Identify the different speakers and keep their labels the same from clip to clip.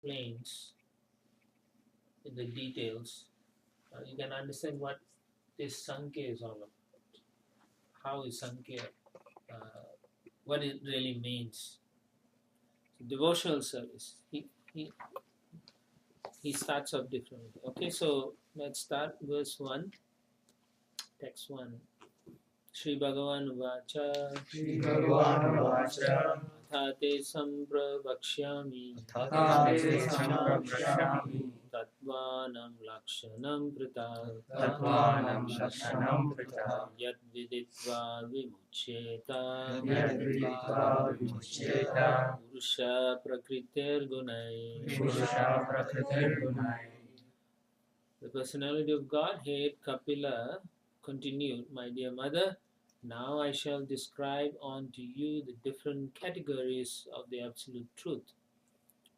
Speaker 1: explains in the details, you can understand what this Sankhya is all about. How is Sankhya, what it really means. So devotional service. He starts off differently. Okay, so let's start verse 1, text 1. Shri Bhagavan Vacha
Speaker 2: Shri Bhagavan Vacha
Speaker 1: Athate Sampravakshami Tattvanam Lakshanam Prita
Speaker 2: Tattvanam Lakshanam Prita
Speaker 1: Yad Viditva Vimuchyeta
Speaker 2: Yad Viditva Vimuchyeta
Speaker 1: Purusha Prakritir Gunai.
Speaker 2: Purusha Prakritir Gunai.
Speaker 1: The personality of Godhead, Kapila, continued, my dear mother, now I shall describe unto you the different categories of the absolute truth,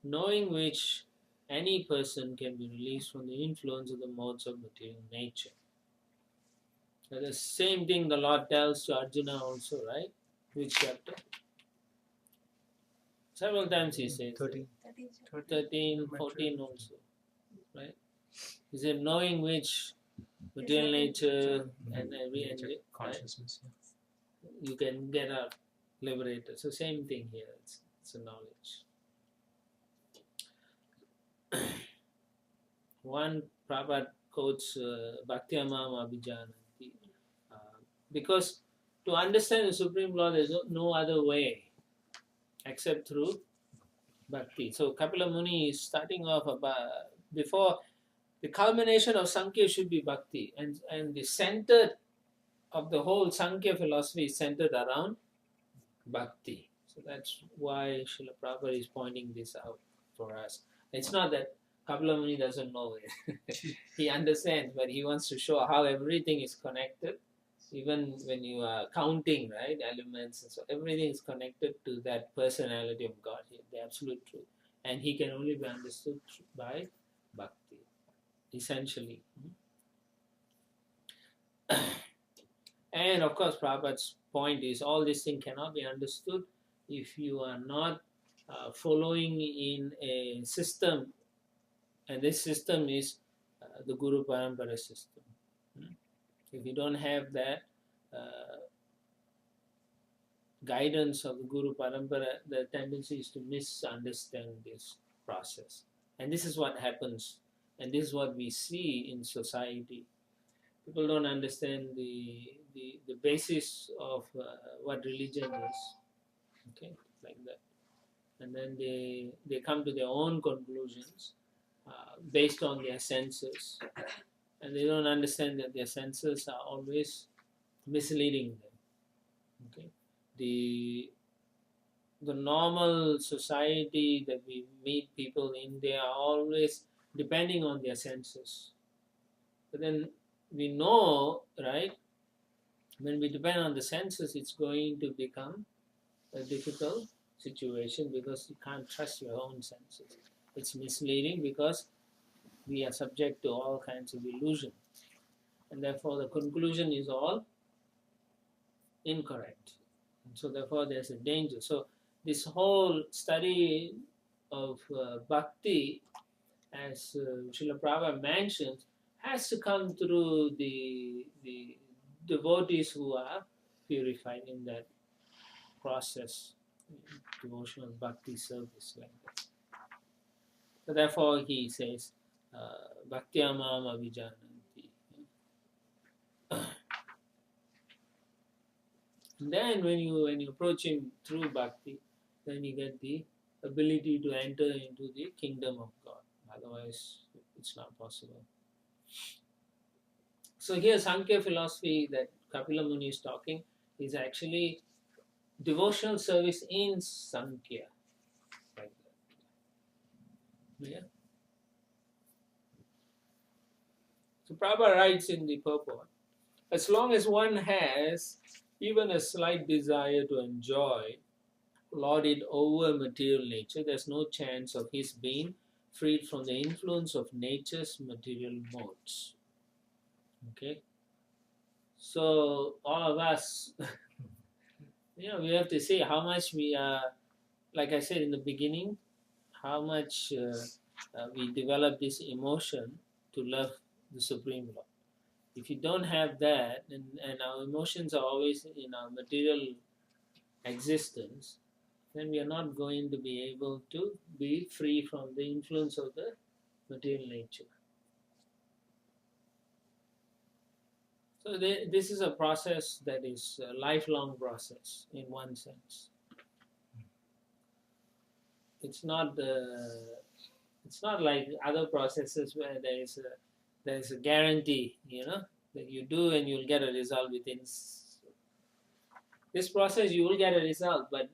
Speaker 1: knowing which any person can be released from the influence of the modes of material nature. Now, the same thing the Lord tells to Arjuna also, right? Which chapter? Several times he says 13, 14 also, right? He said, knowing which material nature and every
Speaker 2: consciousness,
Speaker 1: you can get out liberated. So same thing here, it's a knowledge. One Prabhupada quotes Bhakti-amam abhijananti, because to understand the Supreme Lord there is no other way except through bhakti. So Kapila Muni is starting off about, before the culmination of Sankhya should be bhakti, and the center of the whole Sankhya philosophy is centered around bhakti. So that's why Srila Prabhupada is pointing this out for us. It's not that Kapila Muni doesn't know it. He understands, but he wants to show how everything is connected. Even when you are counting, right, elements, and so everything is connected to that personality of God here, the absolute truth. And he can only be understood by bhakti, essentially. And of course, Prabhupada's point is all this thing cannot be understood if you are not following in a system, and this system is the Guru Parampara system. If you don't have that guidance of the Guru Parampara, the tendency is to misunderstand this process. And this is what happens, and this is what we see in society. People don't understand the basis of what religion is, okay, like that. And then they come to their own conclusions based on their senses. And they don't understand that their senses are always misleading them. Okay, the normal society that we meet people in, they are always depending on their senses. But then we know, right, when we depend on the senses, it's going to become a difficult situation because you can't trust your own senses. It's misleading because we are subject to all kinds of illusion, and therefore the conclusion is all incorrect. And so therefore there's a danger. So this whole study of bhakti, as Srila Prabhupada mentions, has to come through the devotees who are purified in that process, devotional bhakti service like that. So therefore he says, Bhakti-amam abhijananti. And then when you approach him through bhakti, then you get the ability to enter into the kingdom of God. Otherwise, it's not possible. So here, Sankhya philosophy that Kapila Muni is talking is actually devotional service in Sankhya. Like that. Yeah. So Prabhupada writes in the purport, as long as one has even a slight desire to enjoy, lord it over material nature, there's no chance of his being freed from the influence of nature's material modes. Okay? So all of us, we have to see how much we are, like I said in the beginning, how much we develop this emotion to love the Supreme Lord. If you don't have that, and our emotions are always in our material existence, then we are not going to be able to be free from the influence of the material nature. So this is a process that is a lifelong process in one sense. It's not like other processes where there is a guarantee, that you do and you'll get a result within. This process you will get a result, but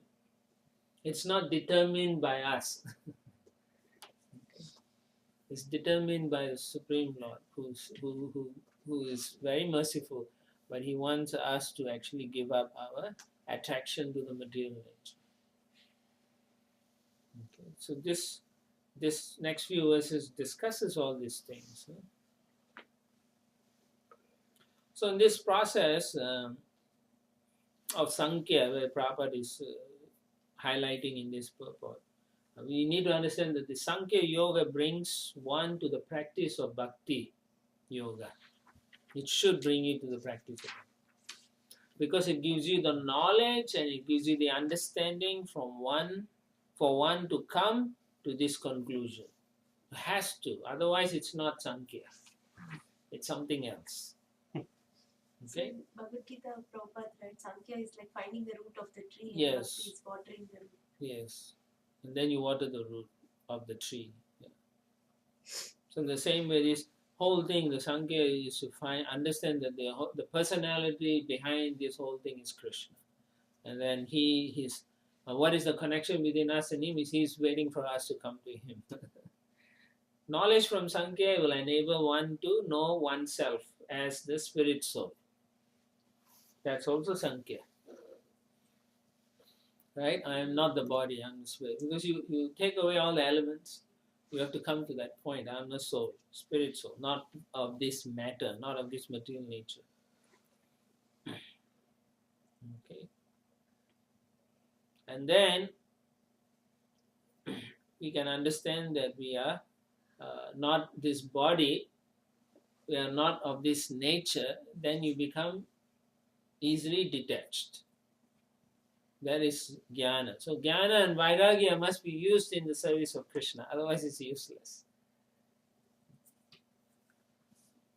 Speaker 1: it's not determined by us. It's determined by the Supreme Lord, who is very merciful, but he wants us to actually give up our attraction to the material nature. Okay. So this next few verses discusses all these things. So in this process of Sankhya, where Prabhupada is highlighting in this purport, we need to understand that the Sankhya Yoga brings one to the practice of Bhakti Yoga. It should bring you to the practice of Bhakti, because it gives you the knowledge and it gives you the understanding for one to come to this conclusion. It has to, otherwise it's not Sankhya. It's something else. Okay?
Speaker 3: So, Bhagavad Gita, Prabhupada, right? Sankhya is like finding the root of the tree.
Speaker 1: Yes.
Speaker 3: And Bhakti is watering the root.
Speaker 1: Yes. And then you water the root of the tree. Yeah. So in the same way, this whole thing, the Sankhya, is to understand that the personality behind this whole thing is Krishna. And then what is the connection between us and him is he's waiting for us to come to him. Knowledge from Sankhya will enable one to know oneself as the spirit soul. That's also Sankhya. Right? I am not the body, I am the spirit. Because you take away all the elements, you have to come to that point. I am the soul, spirit soul, not of this matter, not of this material nature. Okay. And then we can understand that we are not this body, we are not of this nature, then you become easily detached. That is jnana. So jnana and vairagya must be used in the service of Krishna, otherwise it's useless.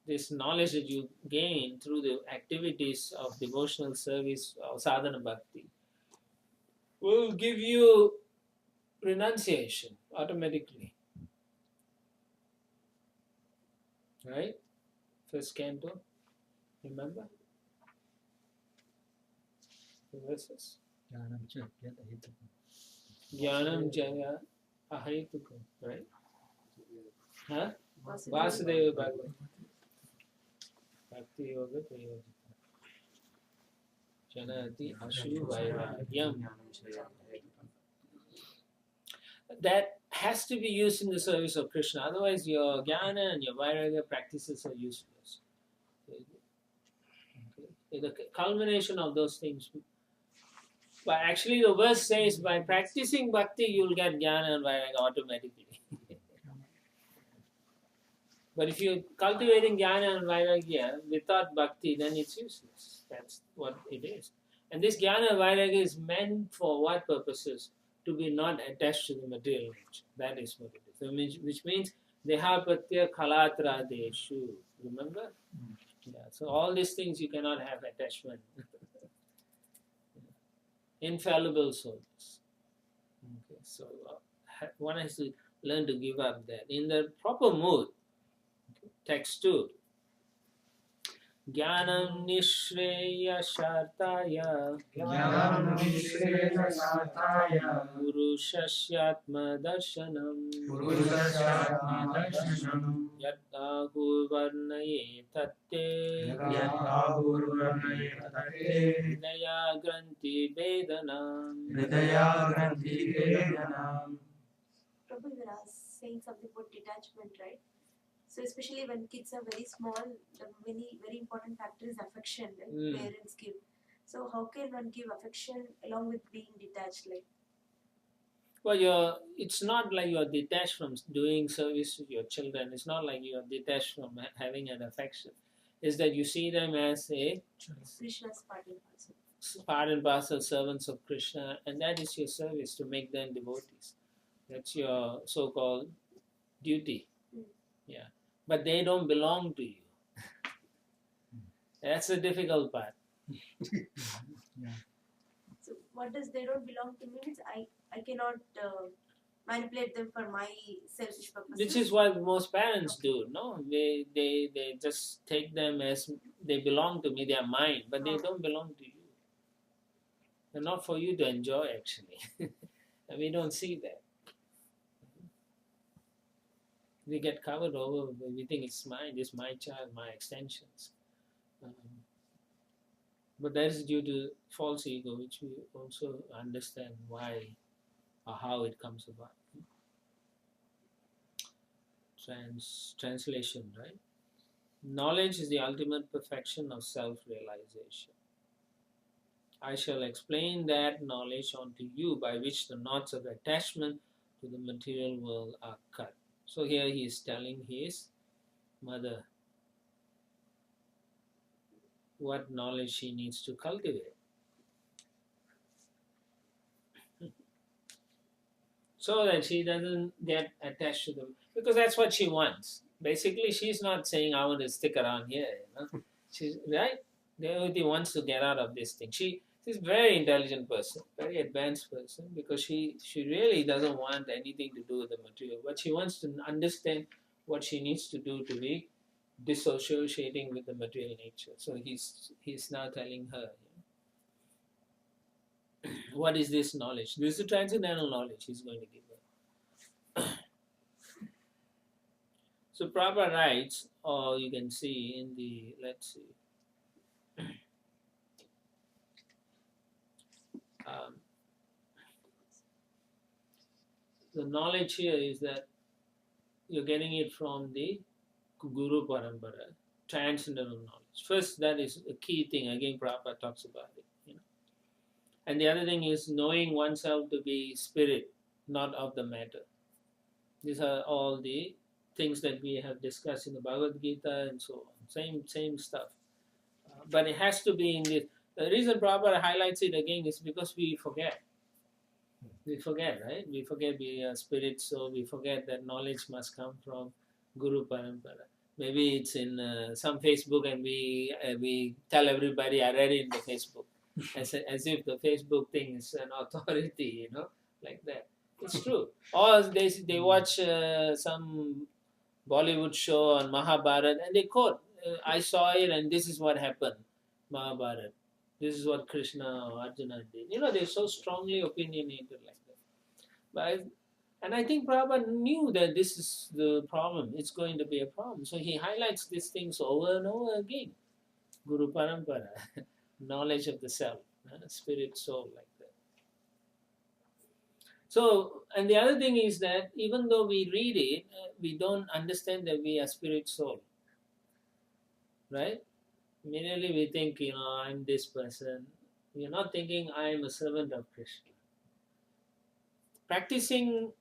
Speaker 1: This knowledge that you gain through the activities of devotional service or sadhana bhakti will give you renunciation automatically. Right? First canto, remember? The verses. Jnanam jaya ahetukam, right? Huh? Vasudeva Bhagavad. Bhakti yoga prayojita. Janati ashu vairagyam. That has to be used in the service of Krishna. Otherwise, your jnana and your vairagya practices are useless. Okay. The culmination of those things. But actually, the verse says, by practicing bhakti, you'll get jnana and vairagya automatically. But if you're cultivating jnana and vairagya without bhakti, then it's useless. That's what it is. And this jnana and vairagya is meant for what purposes? To be not attached to the material nature. That is what it is. Which means dehapatya kalatra deshu. Remember? Yeah. So all these things you cannot have attachment. Infallible souls. Okay. So one has to learn to give up that. In the proper mood, text 2. Jnanam nishreya shartaya purushashyatma darshanam yat ahurvarnaye tatte hridaya granthi vedanam.
Speaker 3: Prabhu, you were saying something about detachment, right? So especially when kids are very small, the very important factor is affection, like parents give. So how can one give affection along with being detached? Like,
Speaker 1: Well, it's not like you're detached from doing service to your children. It's not like you're detached from having an affection. It's that you see them as a
Speaker 3: Krishna's part and parcel.
Speaker 1: part and parcel servants of Krishna, and that is your service, to make them devotees. That's your so-called duty. Yeah. But they don't belong to you. That's the difficult part.
Speaker 3: So what does they don't belong to me means I cannot manipulate them for my selfish purposes.
Speaker 1: Which is what most parents do, no? They just take them as they belong to me, they are mine, but they don't belong to you. They're not for you to enjoy, actually. And we don't see that. We get covered over, we think it's mine, it's my child, my extensions. But that is due to false ego, which we also understand why or how it comes about. Translation, right? Knowledge is the ultimate perfection of self-realization. I shall explain that knowledge unto you, by which the knots of attachment to the material world are cut. So here he is telling his mother what knowledge she needs to cultivate. So that she doesn't get attached to them, because that's what she wants. Basically, she's not saying, I want to stick around here. She's right. Devotee wants to get out of this thing. She's a very intelligent person, very advanced person, because she really doesn't want anything to do with the material, but she wants to understand what she needs to do to be dissociating with the material nature. So he's now telling her, what is this knowledge? This is the transcendental knowledge he's going to give her. So Prabhupada writes, or you can see in the, let's see, the knowledge here is that you're getting it from the Guru Parampara, transcendental knowledge. First, that is a key thing. Again, Prabhupada talks about it. And the other thing is knowing oneself to be spirit, not of the matter. These are all the things that we have discussed in the Bhagavad Gita and so on. Same stuff. But it has to be in this. The reason Prabhupada highlights it again is because we forget. We forget, right? We forget we are spirit, so we forget that knowledge must come from Guru Parampara. Maybe it's in some Facebook, and we tell everybody, I read it in the Facebook. As if the Facebook thing is an authority, like that. It's true. Or they watch some Bollywood show on Mahabharata, and they quote, I saw it and this is what happened, Mahabharata. This is what Krishna or Arjuna did. They're so strongly opinionated like that. And I think Prabhupada knew that this is the problem. It's going to be a problem. So he highlights these things over and over again. Guru Parampara. Knowledge of the self, spirit, soul, like that. So, and the other thing is that even though we read it, we don't understand that we are spirit, soul, right? Immediately we think, I'm this person. We're not thinking I am a servant of Krishna. Practicing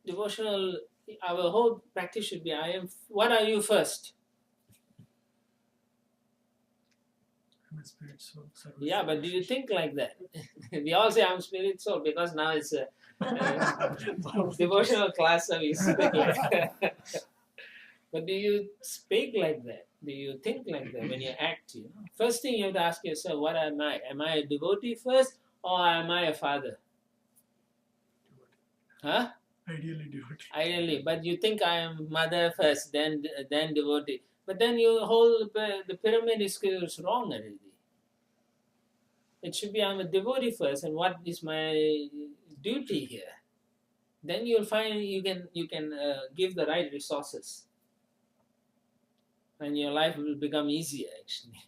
Speaker 1: devotional, our whole practice should be, what are you first?
Speaker 2: Spirit, soul, service.
Speaker 1: Yeah, but do you think like that? We all say I'm spirit, soul, because now it's a devotional class, so we speak like that. But do you speak like that? Do you think like that when you act? First thing you have to ask yourself, what am I? Am I a devotee first, or am I a father? Huh?
Speaker 2: Ideally devotee.
Speaker 1: Ideally, but you think I am mother first, then devotee. But then the pyramid is wrong already. It should be I'm a devotee first, and what is my duty here? Then you'll find you can give the right resources, and your life will become easier actually.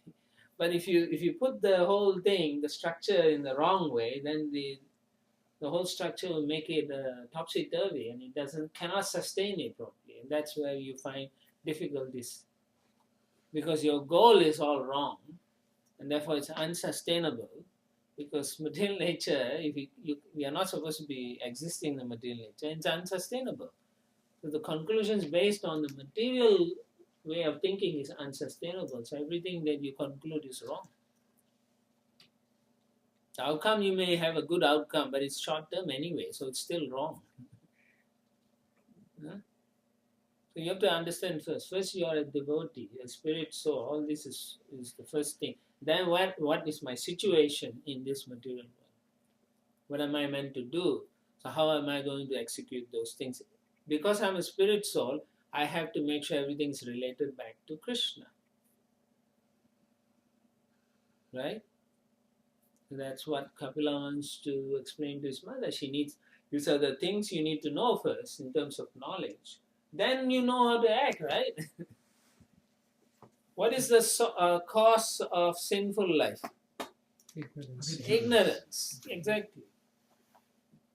Speaker 1: But if you put the whole thing, the structure in the wrong way, then the whole structure will make it topsy-turvy, and it cannot sustain it properly, and that's where you find difficulties, because your goal is all wrong, and therefore it's unsustainable. Because material nature, if we are not supposed to be existing in the material nature, it's unsustainable. So the conclusions based on the material way of thinking is unsustainable. So everything that you conclude is wrong. The outcome, you may have a good outcome, but it's short term anyway, so it's still wrong. Huh? So you have to understand first. First, you are a devotee, a spirit soul. All this is the first thing. Then what is my situation in this material world? What am I meant to do? So how am I going to execute those things? Because I'm a spirit soul, I have to make sure everything is related back to Krishna. Right? That's what Kapila wants to explain to his mother. These are the things you need to know first in terms of knowledge. Then you know how to act, right? What is the cause of sinful life? Ignorance. Exactly.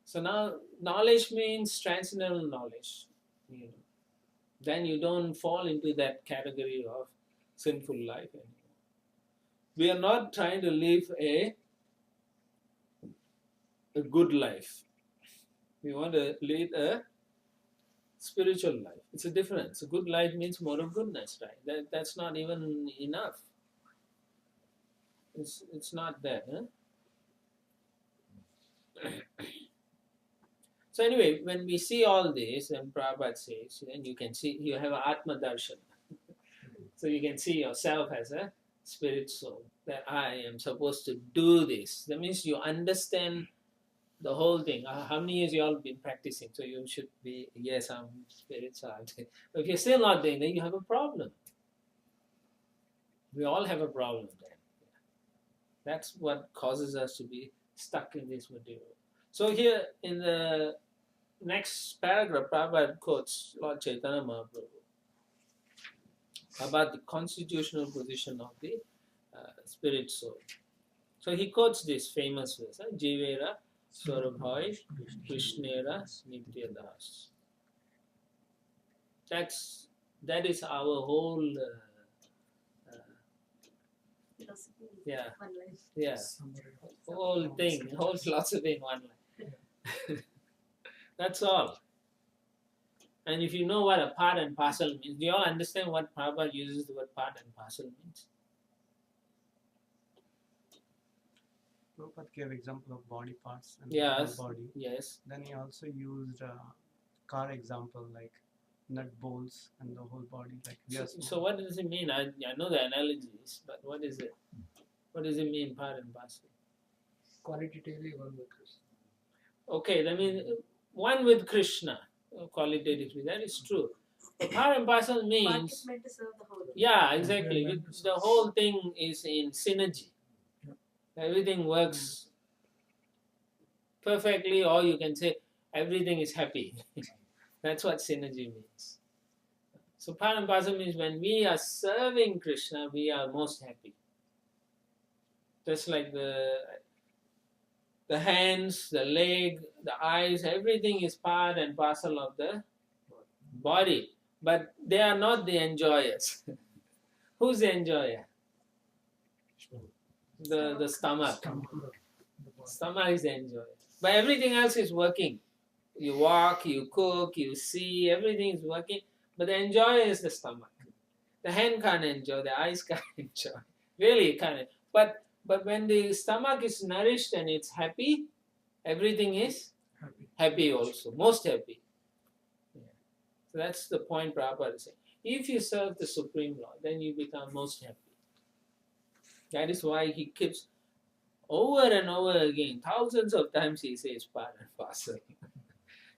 Speaker 1: So now knowledge means transcendental knowledge. Then you don't fall into that category of sinful life anymore. We are not trying to live a good life. We want to lead a spiritual life. It's a difference. A good life means more of goodness, right? That's not even enough. It's not that. Huh? So anyway, when we see all this, and Prabhupada says, and you can see, you have an Atma Darshan. So you can see yourself as a spirit soul, that I am supposed to do this. That means you understand the whole thing. How many years you all been practicing? So you should be, yes, I'm spirit soul. But if you're still not doing that, you have a problem. We all have a problem then. That's what causes us to be stuck in this material. So here in the next paragraph, Prabhupada quotes Lord Chaitanya Mahaprabhu about the constitutional position of the spirit soul. So he quotes this famous verse, Jivera Swarabhai Krishnera Nityadas. That is our whole
Speaker 3: Philosophy.
Speaker 1: Yeah.
Speaker 3: One life.
Speaker 1: yeah whole thing, whole philosophy in one line. That's all. And if you know what a part and parcel means, do you all understand what Prabhupada uses the word part and parcel means?
Speaker 2: Prabhupada gave example of body parts and
Speaker 1: Yes.
Speaker 2: whole body.
Speaker 1: Yes.
Speaker 2: Then he also used car example like nut bolts and the whole body like
Speaker 1: So what does it mean? I know the analogies, but what is it? What does it mean, part and parcel?
Speaker 4: Qualitatively one with Krishna.
Speaker 1: Okay, that means one with Krishna, qualitatively, that is true. But part and parcel
Speaker 3: Part is
Speaker 1: means,
Speaker 3: meant to serve the whole.
Speaker 1: yeah, exactly. The whole thing is in synergy. Everything works perfectly, or you can say everything is happy. That's what synergy means. So part and parcel means when we are serving Krishna, we are most happy. Just like the hands, the leg, the eyes, everything is part and parcel of the body. But they are not the enjoyers. Who's the enjoyer? The stomach. Stomach is the enjoyer. But everything else is working. You walk, you cook, you see, everything is working. But the enjoyer is the stomach. The hand can't enjoy, the eyes can't enjoy. Really can't. But when the stomach is nourished and it's happy, everything is happy also, most happy. Yeah. So that's the point Prabhupada is saying. If you serve the Supreme Lord, then you become most happy. That is why he keeps over and over again, thousands of times he says part and parcel.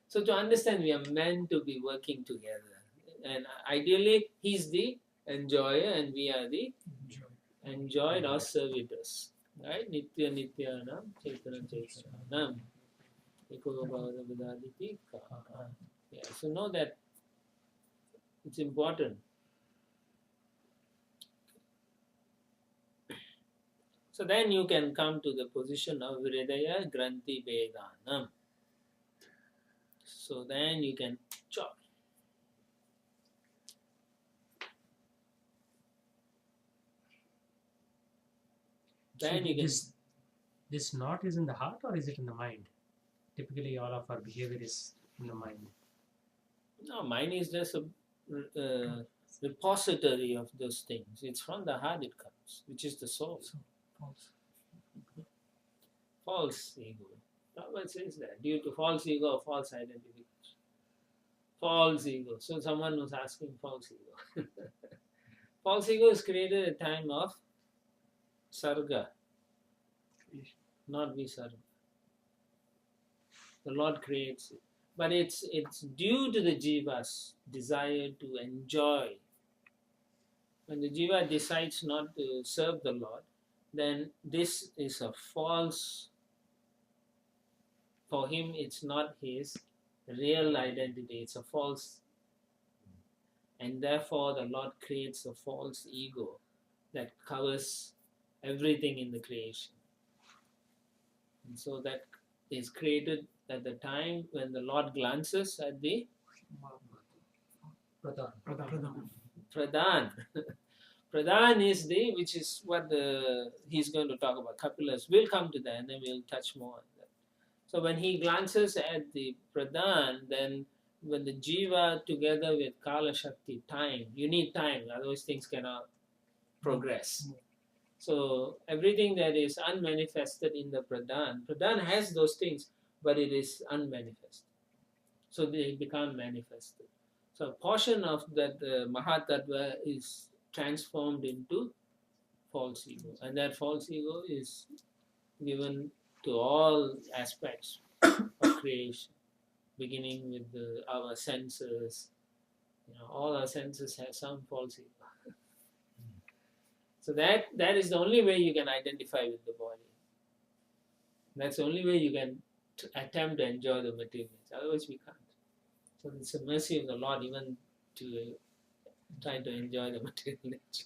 Speaker 1: So to understand, we are meant to be working together. And ideally, he's the enjoyer and we are the enjoyed or servitors. Right? Nitya Nityanam, Chaitanya Chaitanyanam. Yeah, so know that it's important. So then you can come to the position of Hridaya Granthi Vedanam. So then you can chop. Then you can.
Speaker 5: This knot is in the heart or is it in the mind? Typically, all of our behavior is in the mind.
Speaker 1: No, mine is just a repository of those things. It's from the heart it comes, which is the soul.
Speaker 5: So, false.
Speaker 1: False ego. Prabhupada says that due to false ego, false identification. False ego. So someone was asking false ego. False ego is created at a time of sarga, not visarga. The Lord creates it. But it's due to the jiva's desire to enjoy. When the jiva decides not to serve the Lord, then this is a false. For him, it's not his real identity. It's a false. And therefore, the Lord creates a false ego that covers everything in the creation. And so that is created at the time when the Lord glances at the Pradhan. Pradhan is the, which is what he's going to talk about. Kapilas will come to that and then we'll touch more on that. So when he glances at the Pradhan, then when the Jiva together with Kala Shakti, time, you need time, otherwise things cannot progress. So everything that is unmanifested in the Pradhan has those things, but it is unmanifested. So they become manifested. So a portion of that Mahatattva is transformed into false ego. And that false ego is given to all aspects of creation, beginning with our senses. All our senses have some false ego. So that is the only way you can identify with the body. That's the only way you can attempt to enjoy the material nature. Otherwise we can't. So it's a mercy of the Lord even to try to enjoy the material nature.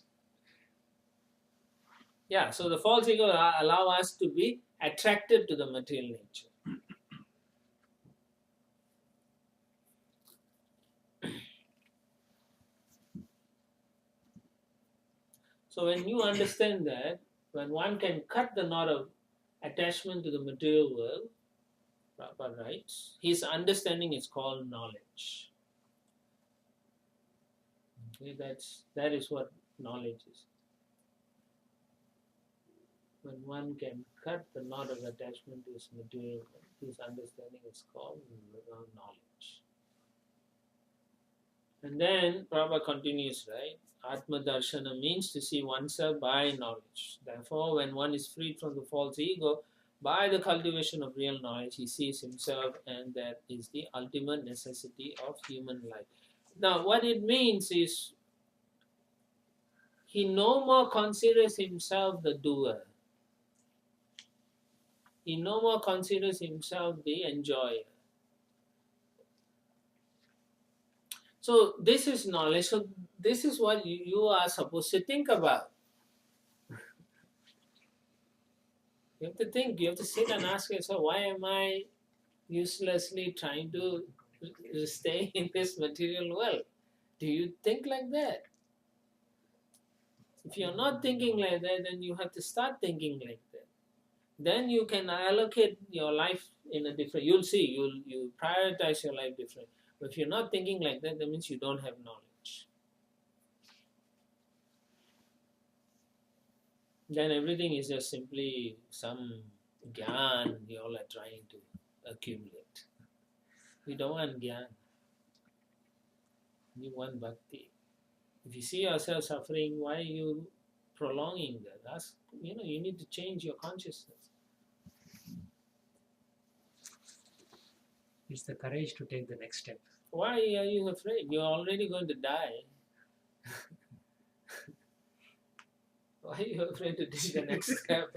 Speaker 1: Yeah, so the false ego allow us to be attracted to the material nature. So when you understand that, when one can cut the knot of attachment to the material world, Prabhupada writes, his understanding is called knowledge. Okay, that is what knowledge is. When one can cut the knot of attachment to his material world, his understanding is called knowledge. And then Prabhupada continues, right? Atma Darshana means to see oneself by knowledge. Therefore, when one is freed from the false ego, by the cultivation of real knowledge, he sees himself, and that is the ultimate necessity of human life. Now, what it means is he no more considers himself the doer. He no more considers himself the enjoyer. So this is knowledge. So this is what you are supposed to think about. You have to think. You have to sit and ask yourself, why am I uselessly trying to stay in this material world? Do you think like that? If you're not thinking like that, then you have to start thinking like that. Then you can allocate your life in a different. You'll see. You prioritize your life different. But if you're not thinking like that, that means you don't have knowledge. Then everything is just simply some gyan you all are trying to accumulate. We don't want gyan. We want bhakti. If you see yourself suffering, why are you prolonging that? You need to change your consciousness.
Speaker 5: It's the courage to take the next step.
Speaker 1: Why are you afraid? You're already going to die. Why are you afraid to take the next step?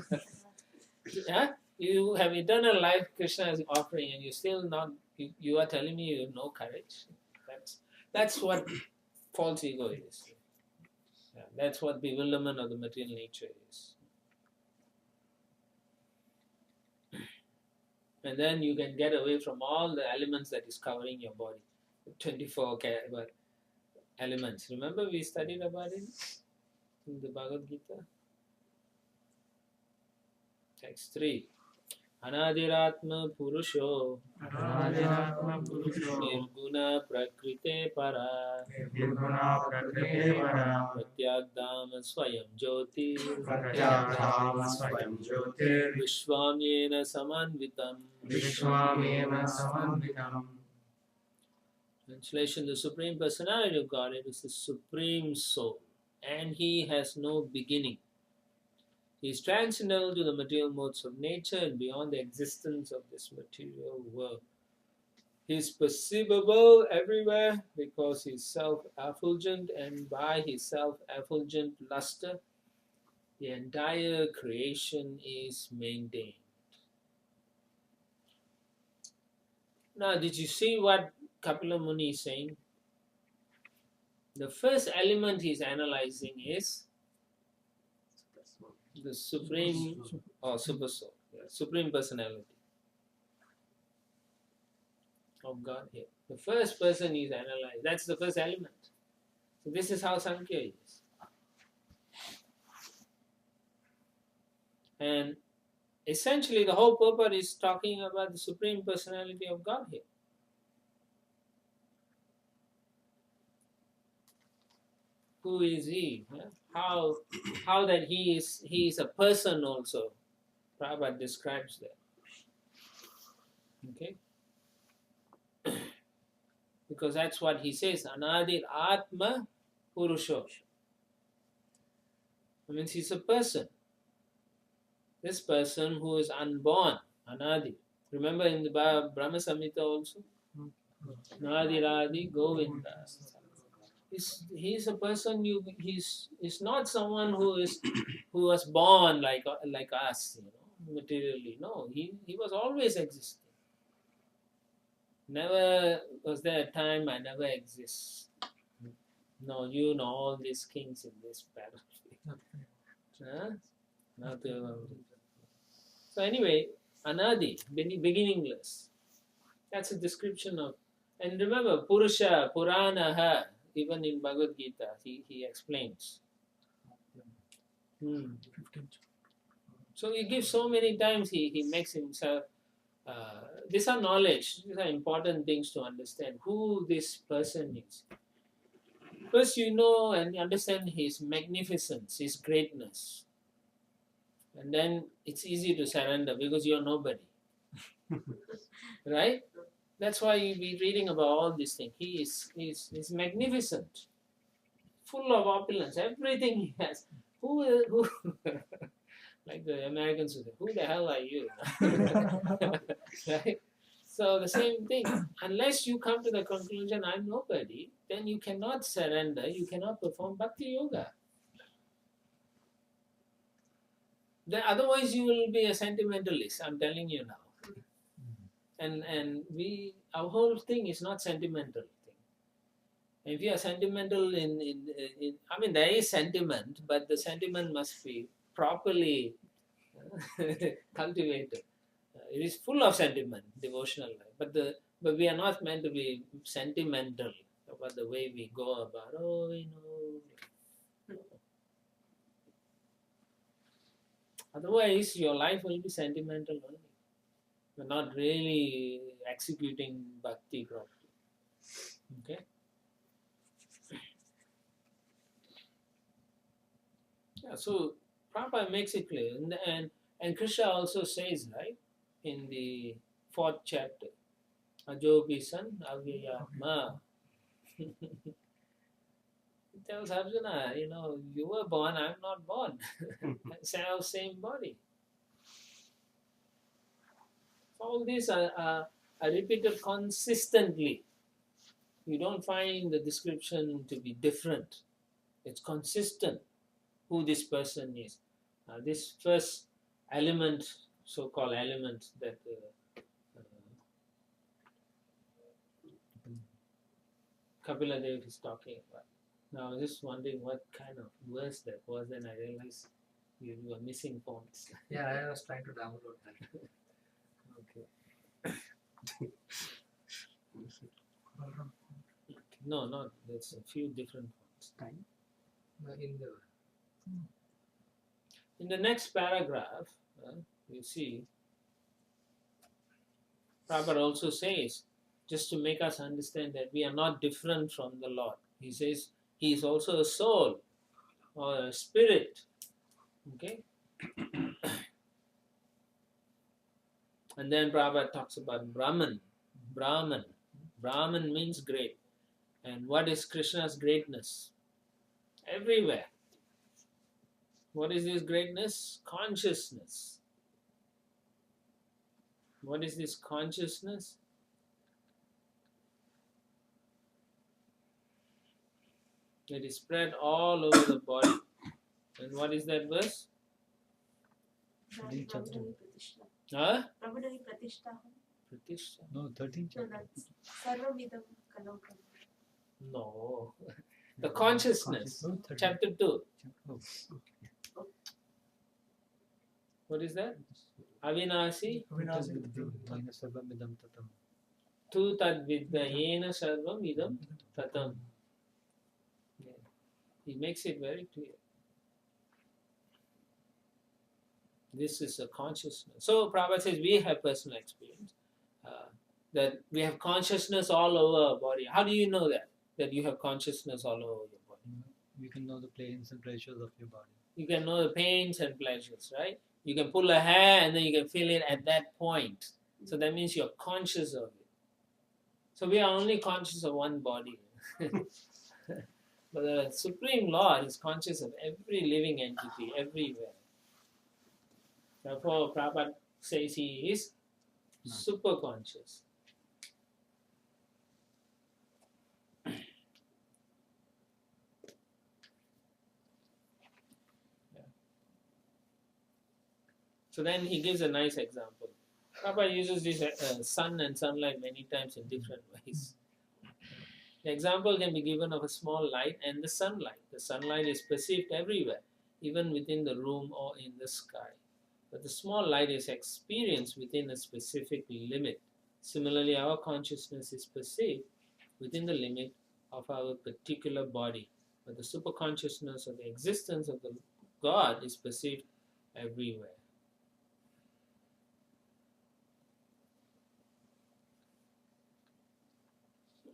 Speaker 1: Yeah? You have eternal life Krishna is offering, and you still not. You are telling me you have no courage. That's what false ego is. Yeah, that's what bewilderment of the material nature is. And then you can get away from all the elements that is covering your body. 24 elements. Remember we studied about it in the Bhagavad Gita? Text 3. Anadiratma Purusho
Speaker 5: Anadiratma Purusho
Speaker 1: Nirguna Prakrite Para
Speaker 5: Nirguna Prakrite Para
Speaker 1: Pratyagdama Swayam Jyoti
Speaker 5: Pratyabdhama Swayam Jyotir
Speaker 1: Vishwamyena Samanvitam.
Speaker 5: Vishwamena Samanvitam.
Speaker 1: Translation: the Supreme Personality of Godhead is the Supreme Soul, and He has no beginning. He is transcendental to the material modes of nature and beyond the existence of this material world. He is perceivable everywhere because he is self-effulgent, and by his self-effulgent luster, the entire creation is maintained. Now, did you see what Kapila Muni is saying? The first element he is analyzing is the Supreme or Super Soul, Supreme Personality of God here. The first person is analyzed. That's the first element. So this is how Sankhya is. And essentially the whole purport is talking about the Supreme Personality of God here. Who is he? How that he is a person also. Prabhupada describes that. Okay? Because that's what he says, Anadir Atma Purusho. That means he's a person. This person who is unborn, Anadi. Remember in the Brahma Samhita also? Nadiradi Govinda. He's a person. He's not someone who was born like us, materially. No, he was always existing. Never was there a time I never exist. No, you know all these kings in this battlefield. Huh? So anyway, Anadi, beginningless. That's a description of. And remember, Purusha, Puranaha. Even in Bhagavad Gita, he explains. So he gives so many times, he makes himself, these are knowledge, these are important things to understand, who this person is. First you know and understand his magnificence, his greatness. And then it's easy to surrender because you're nobody. Right? That's why you be reading about all these things. He's magnificent, full of opulence, everything he has. Who like the Americans would say, who the hell are you? Right? So the same thing. Unless you come to the conclusion, I'm nobody, then you cannot surrender, you cannot perform Bhakti Yoga. Then otherwise you will be a sentimentalist, I'm telling you now. And our whole thing is not sentimental thing. If you are sentimental I mean there is sentiment, but the sentiment must be properly cultivated. It is full of sentiment, devotional life, but we are not meant to be sentimental about the way we go about. Otherwise, your life will be sentimental only. You're not really executing bhakti properly. Okay? Yeah, so Prabhupada makes it clear. And Krishna also says, right, in the 4th chapter, Ajobi san avyayatma. He tells Arjuna, you were born, I'm not born. Same body. All these are repeated consistently. You don't find the description to be different. It's consistent who this person is. This first element, so-called element that Kapila Dev is talking about. Now I was just wondering what kind of verse that was, then I realized you were missing fonts.
Speaker 4: Yeah, I was trying to download that.
Speaker 1: Okay. No, there's a few different fonts. In the next paragraph, you see, Prabhupada also says, just to make us understand that we are not different from the Lord. He says he is also a soul or a spirit. Okay? And then Prabhupada talks about Brahman. Brahman. Brahman means great. And what is Krishna's greatness? Everywhere. What is this greatness? Consciousness. What is this consciousness? It is spread all over the body. And what is that verse?
Speaker 3: Prabhupada Pratishtha.
Speaker 1: Huh?
Speaker 3: Prabhupada Pratishtha.
Speaker 1: Pratishtha?
Speaker 2: No, 13th
Speaker 3: So
Speaker 2: chapter.
Speaker 3: that's Sarvamidam Kalokam.
Speaker 1: No. The consciousness.
Speaker 2: No, 13th
Speaker 1: Chapter 2.
Speaker 2: Oh,
Speaker 1: What is that? Avinasi
Speaker 2: minus sarvamidam tatam.
Speaker 1: tu tad vidyayena sarvam idam tatam. Yeah. He makes it very clear. This is a consciousness. So Prabhupada says we have personal experience. That we have consciousness all over our body. How do you know that? That you have consciousness all over your body?
Speaker 2: You can know the pains and pleasures of your body.
Speaker 1: You can know the pains and pleasures, right? You can pull a hair and then you can feel it at that point. So that means you're conscious of it. So we are only conscious of one body. But the Supreme Lord is conscious of every living entity, everywhere. Therefore, Prabhupada says he is super conscious. So then he gives a nice example. Prabhupada uses this sun and sunlight many times in different ways. The example can be given of a small light and the sunlight. The sunlight is perceived everywhere, even within the room or in the sky. But the small light is experienced within a specific limit. Similarly, our consciousness is perceived within the limit of our particular body. But the superconsciousness of the existence of the God is perceived everywhere.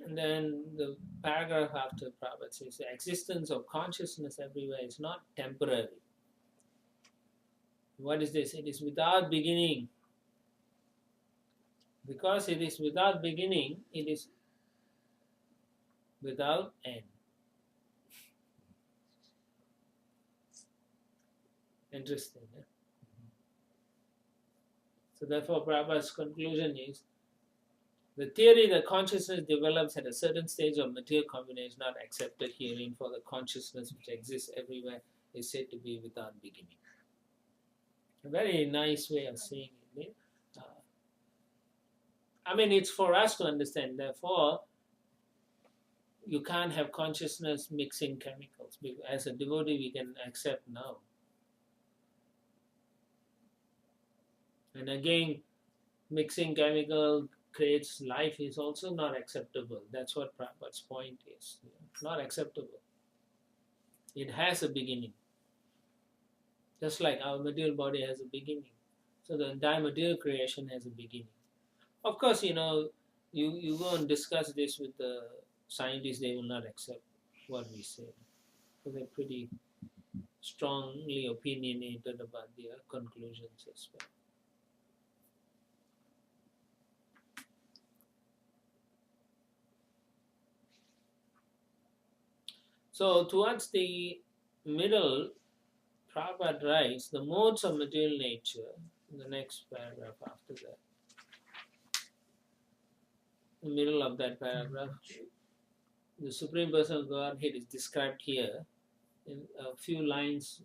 Speaker 1: And then the paragraph after Prabhupada says the existence of consciousness everywhere is not temporary. What is this? It is without beginning. Because it is without beginning, it is without end. Interesting. Eh? So therefore Prabhupada's conclusion is the theory that consciousness develops at a certain stage of material combination is not accepted herein, for the consciousness which exists everywhere is said to be without beginning. A very nice way of saying it. I mean, it's for us to understand. Therefore, you can't have consciousness mixing chemicals. As a devotee, we can accept now. And again, mixing chemical creates life is also not acceptable. That's what Prabhupada's point is. Not acceptable. It has a beginning. Just like our material body has a beginning. So the entire material creation has a beginning. Of course, you go and discuss this with the scientists, they will not accept what we say. So they're pretty strongly opinionated about their conclusions as well. So towards the middle, Prabhupada writes the modes of material nature in the next paragraph after that. In the middle of that paragraph, the Supreme Personal Godhead is described here. In a few lines,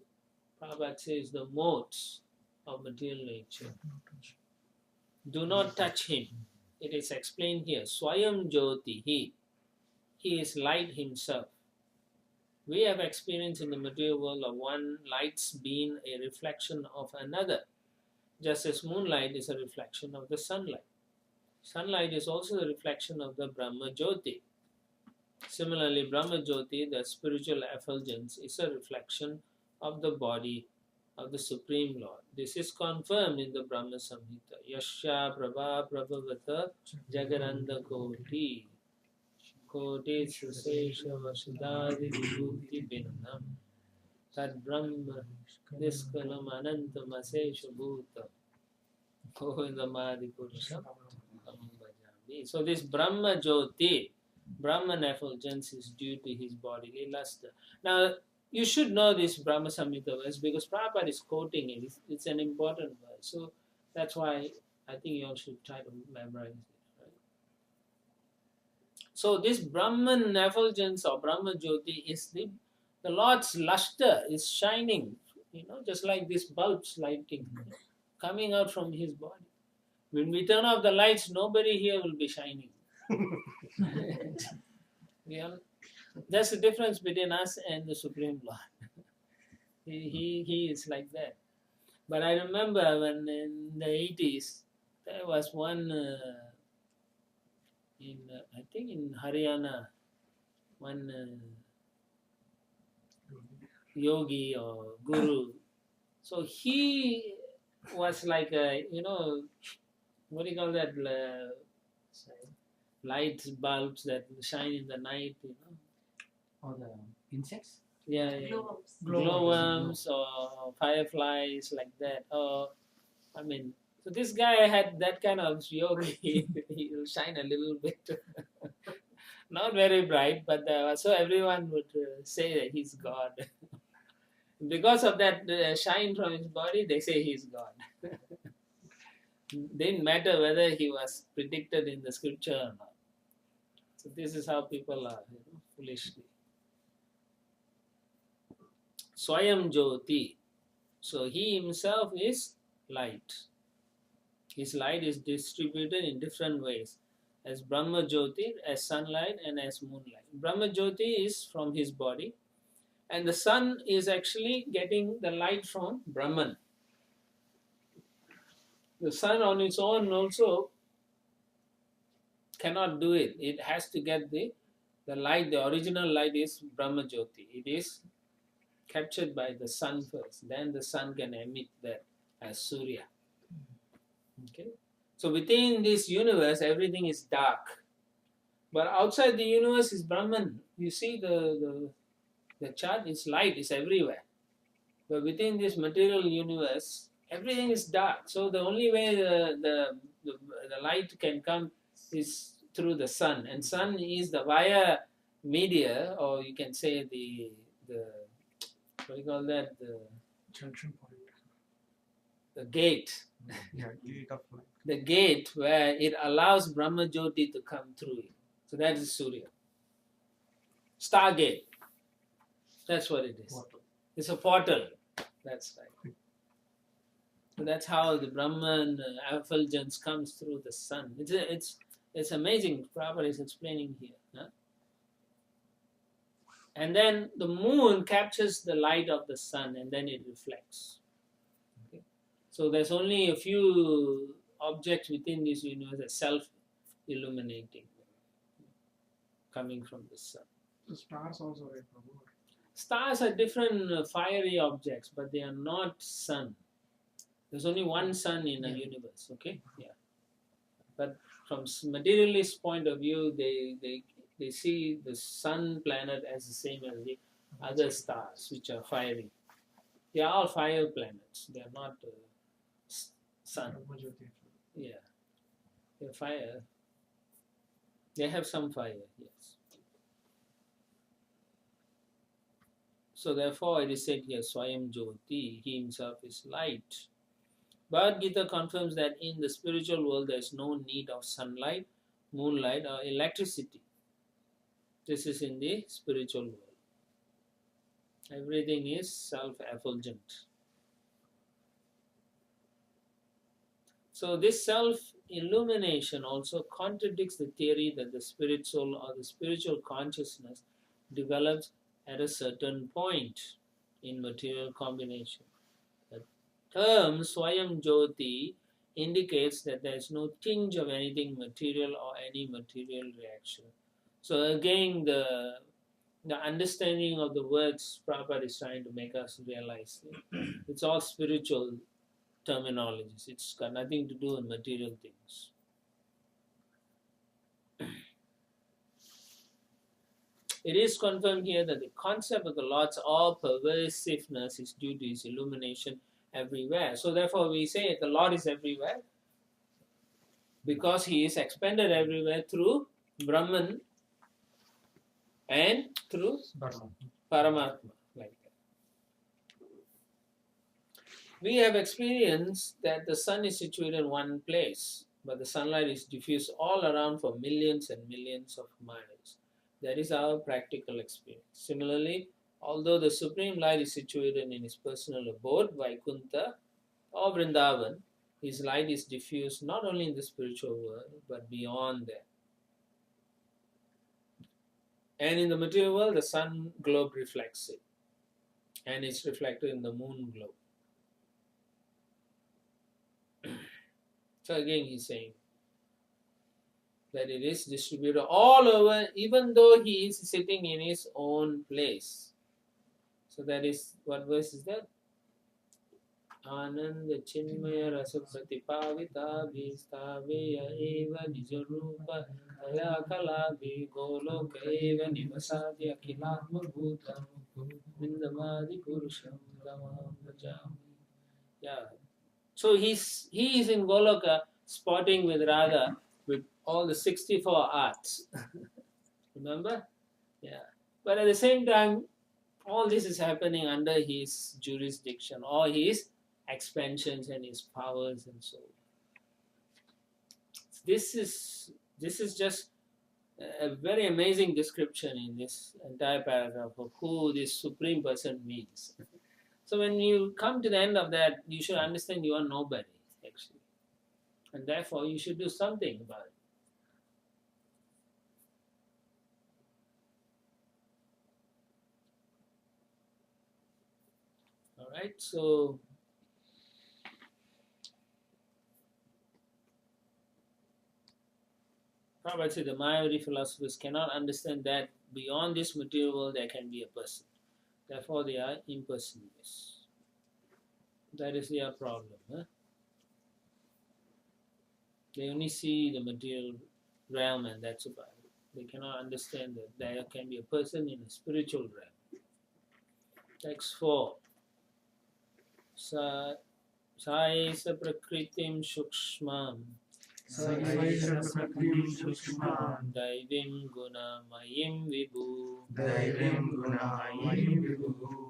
Speaker 1: Prabhupada says the modes of material nature. Do not touch him. It is explained here. Swayam Jyoti, he is light himself. We have experience in the material world of one light's being a reflection of another, just as moonlight is a reflection of the sunlight. Sunlight is also a reflection of the Brahma Jyoti. Similarly, Brahma Jyoti, the spiritual effulgence, is a reflection of the body of the Supreme Lord. This is confirmed in the Brahma Samhita. Yasya Prabha Prabhavata Jagaranda Koti Koti Susesha Vasudadi Vibhuti Bindam Tad Brahma Niskalam Anantam Asesha Bhuta Govindamadi Purusham Bhajami. So this Brahma Jyoti, Brahman effulgence is due to his bodily luster. Now, you should know this Brahma Samhita verse because Prabhupada is quoting it. It's an important verse. So that's why I think you all should try to memorize it. Right? So this Brahman effulgence or Brahma Jyoti is the Lord's luster is shining, just like this bulb's lighting coming out from his body. When we turn off the lights, nobody here will be shining. Yeah. That's the difference between us and the Supreme Lord. He is like that. But I remember when in the 80s, there was one I think in Haryana, one yogi or guru. So he was like what do you call that? Light bulbs that shine in the night,
Speaker 5: Or the insects?
Speaker 1: Yeah, glowworms or fireflies like that. Or so this guy had that kind of yogi. He will shine a little bit, not very bright, but so everyone would say that he's God. Because of that shine from his body, they say he's God. Didn't matter whether he was predicted in the scripture or not. So this is how people are, foolishly. Swayam Jyoti. So he himself is light. His light is distributed in different ways. As Brahma Jyoti, as sunlight, and as moonlight. Brahma Jyoti is from his body. And the sun is actually getting the light from Brahman. The sun on its own also cannot do it. It has to get the light. The original light is Brahma Jyoti. It is captured by the sun first. Then the sun can emit that as Surya. Okay. So within this universe, everything is dark. But outside the universe is Brahman. You see the chart is light, is everywhere. But within this material universe, everything is dark. So the only way the light can come is through the sun. And sun is the via media, or you can say the what do you call that? The
Speaker 2: junction point.
Speaker 1: The gate.
Speaker 2: Yeah, gate of light.
Speaker 1: The gate where it allows Brahma Jyoti to come through it. So that is Surya. Stargate. That's what it is.
Speaker 2: Portal.
Speaker 1: It's a portal. That's right. So that's how the Brahman effulgence comes through the sun. It's amazing. Prabhupada is explaining here. Huh? And then the moon captures the light of the sun and then it reflects. Okay? So there's only a few objects within this universe that self-illuminating, coming from the sun.
Speaker 2: The stars also, right, Prabhu?
Speaker 1: Stars are different fiery objects, but they are not sun. There's only one sun in a universe, okay? Yeah. But from materialist point of view, they see the sun planet as the same as the other stars, which are fiery. They are all fire planets. They are not sun. Yeah. They're fire. They have some fire, yes. So therefore it is said here, Swayam Jyoti, he himself is light. Bhagavad Gita confirms that in the spiritual world there is no need of sunlight, moonlight or electricity. This is in the spiritual world. Everything is self-effulgent. So this self-illumination also contradicts the theory that the spirit soul or the spiritual consciousness develops at a certain point in material combination. The term Swayam Jyoti indicates that there is no tinge of anything material or any material reaction. So again, the understanding of the words Prabhupada is trying to make us realize. It's all spiritual terminologies. It's got nothing to do with material things. It is confirmed here that the concept of the Lord's all pervasiveness is due to his illumination everywhere. So therefore we say the Lord is everywhere because he is expanded everywhere through Brahman and through Paramatma. Like that. We have experienced that the sun is situated in one place, but the sunlight is diffused all around for millions and millions of miles. That is our practical experience. Similarly, although the Supreme Light is situated in his personal abode, Vaikuntha or Vrindavan, his light is diffused not only in the spiritual world, but beyond that. And in the material world, the sun globe reflects it, and it's reflected in the moon globe. So again, he's saying that it is distributed all over, even though he is sitting in his own place. So that is, what verse is that? Ananda Chinmaya Rasa Pratipavita Vistaveya Eva Nijarupa Aya Kalavi Goloka Eva Nivasadi Akilatma Bhutam Vindamadi Purusham Tamam Bhajami. Yeah. So he is in Goloka sporting with Radha with all the 64 arts. Remember? Yeah. But at the same time, all this is happening under his jurisdiction, or his expansions and his powers and so on. This is just a very amazing description in this entire paragraph of who this Supreme Person means. So when you come to the end of that, you should understand you are nobody, actually. And therefore, you should do something about it. All right, so Prabhupada said the Mayavadi philosophers cannot understand that beyond this material world there can be a person. Therefore, they are impersonalists. That is their problem. Huh? They only see the material realm and that's about it. They cannot understand that there can be a person in a spiritual realm. Text 4. Saisa prakritim shukshmam Daivim gunamayim vibhu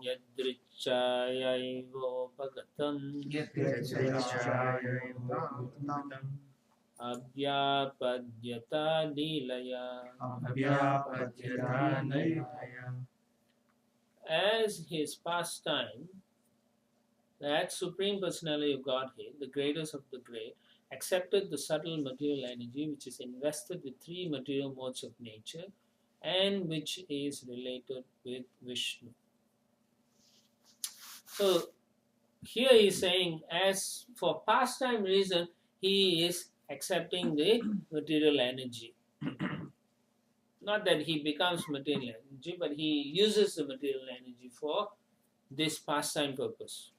Speaker 1: Yadrichayaivopagatam Abhyapadyata Leelaya. As his pastime, that Supreme Personality of Godhead, the greatest of the great, accepted the subtle material energy which is invested with three material modes of nature and which is related with Vishnu. So here he is saying, as for pastime reason, he is accepting the material energy. Not that he becomes material energy, but he uses the material energy for this pastime purpose.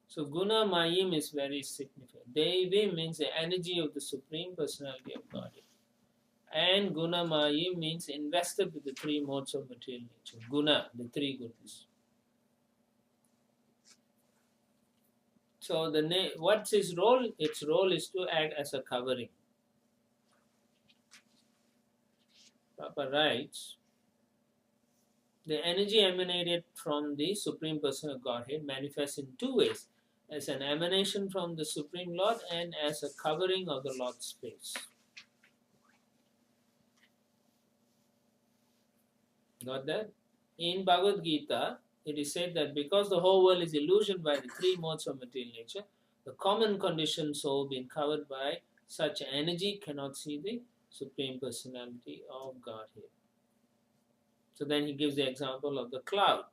Speaker 1: So Guna Mayim is very significant. Devi means the energy of the Supreme Personality of Godhead. And Guna Mayim means invested with the three modes of material nature. Guna, the three goodness. So what's his role? Its role is to act as a covering. Papa writes, the energy emanated from the Supreme Person of Godhead manifests in two ways, as an emanation from the Supreme Lord and as a covering of the Lord's face. Got that? In Bhagavad Gita, it is said that because the whole world is illusioned by the three modes of material nature, the common conditioned soul being covered by such energy cannot see the Supreme Personality of Godhead. So then he gives the example of the cloud.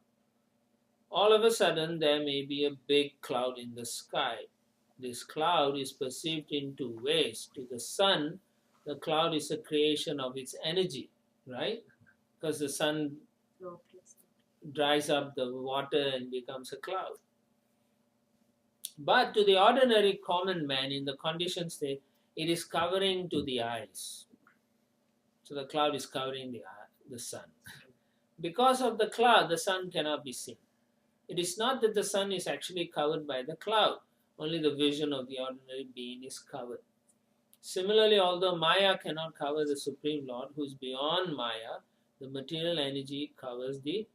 Speaker 1: All of a sudden, there may be a big cloud in the sky. This cloud is perceived in two ways. To the sun, the cloud is a creation of its energy, right? Because the sun dries up the water and becomes a cloud. But to the ordinary common man in the conditioned state, it is covering to the eyes. So the cloud is covering the sun. Because of the cloud, the sun cannot be seen. It is not that the sun is actually covered by the cloud. Only the vision of the ordinary being is covered. Similarly, although Maya cannot cover the Supreme Lord, who is beyond Maya, the material energy covers the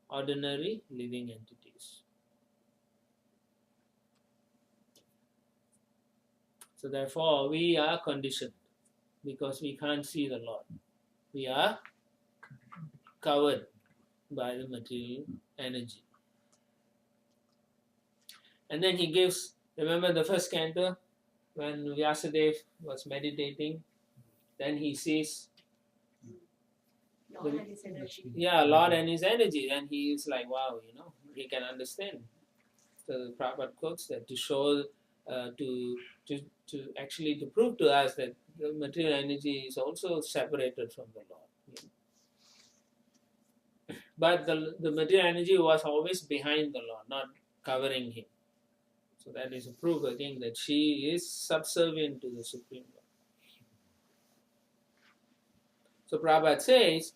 Speaker 1: ordinary living entities. So therefore, we are conditioned because we can't see the Lord. We are covered by the material energy. And then he gives, remember the first canto, when Vyasadeva was meditating, then he sees
Speaker 3: Lord and his energy.
Speaker 1: Lord and his energy. And he is like, wow, he can understand. So Prabhupada quotes that to show, to actually to prove to us that the material energy is also separated from the Lord. But the material energy was always behind the Lord, not covering him. So that is a proof again that she is subservient to the Supreme Lord. So Prabhupada says,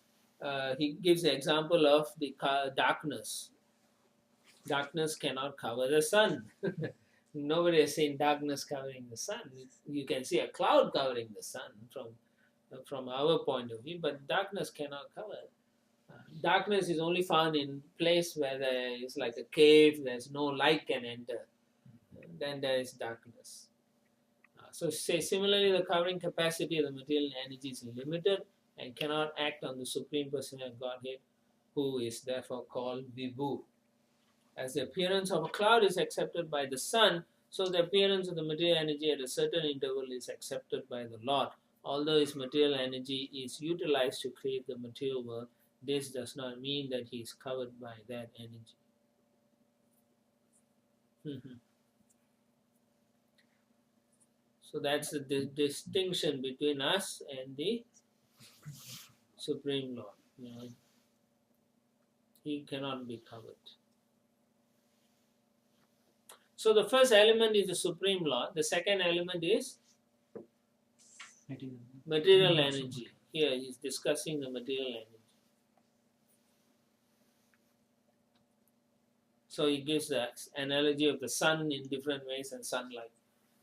Speaker 1: he gives the example of the darkness. Darkness cannot cover the sun. Nobody has seen darkness covering the sun. You can see a cloud covering the sun from our point of view, but darkness cannot cover. Darkness is only found in place where there is like a cave, there's no light can enter. Then there is darkness. So say similarly, the covering capacity of the material energy is limited and cannot act on the Supreme Personality of Godhead, who is therefore called Vibhu. As the appearance of a cloud is accepted by the sun, so the appearance of the material energy at a certain interval is accepted by the Lord. Although his material energy is utilized to create the material world, this does not mean that he is covered by that energy. So that's the distinction between us and the Supreme Lord. He cannot be covered. So the first element is the Supreme Lord. The second element is material energy. Here he is discussing the material energy. So he gives the analogy of the sun in different ways and sunlight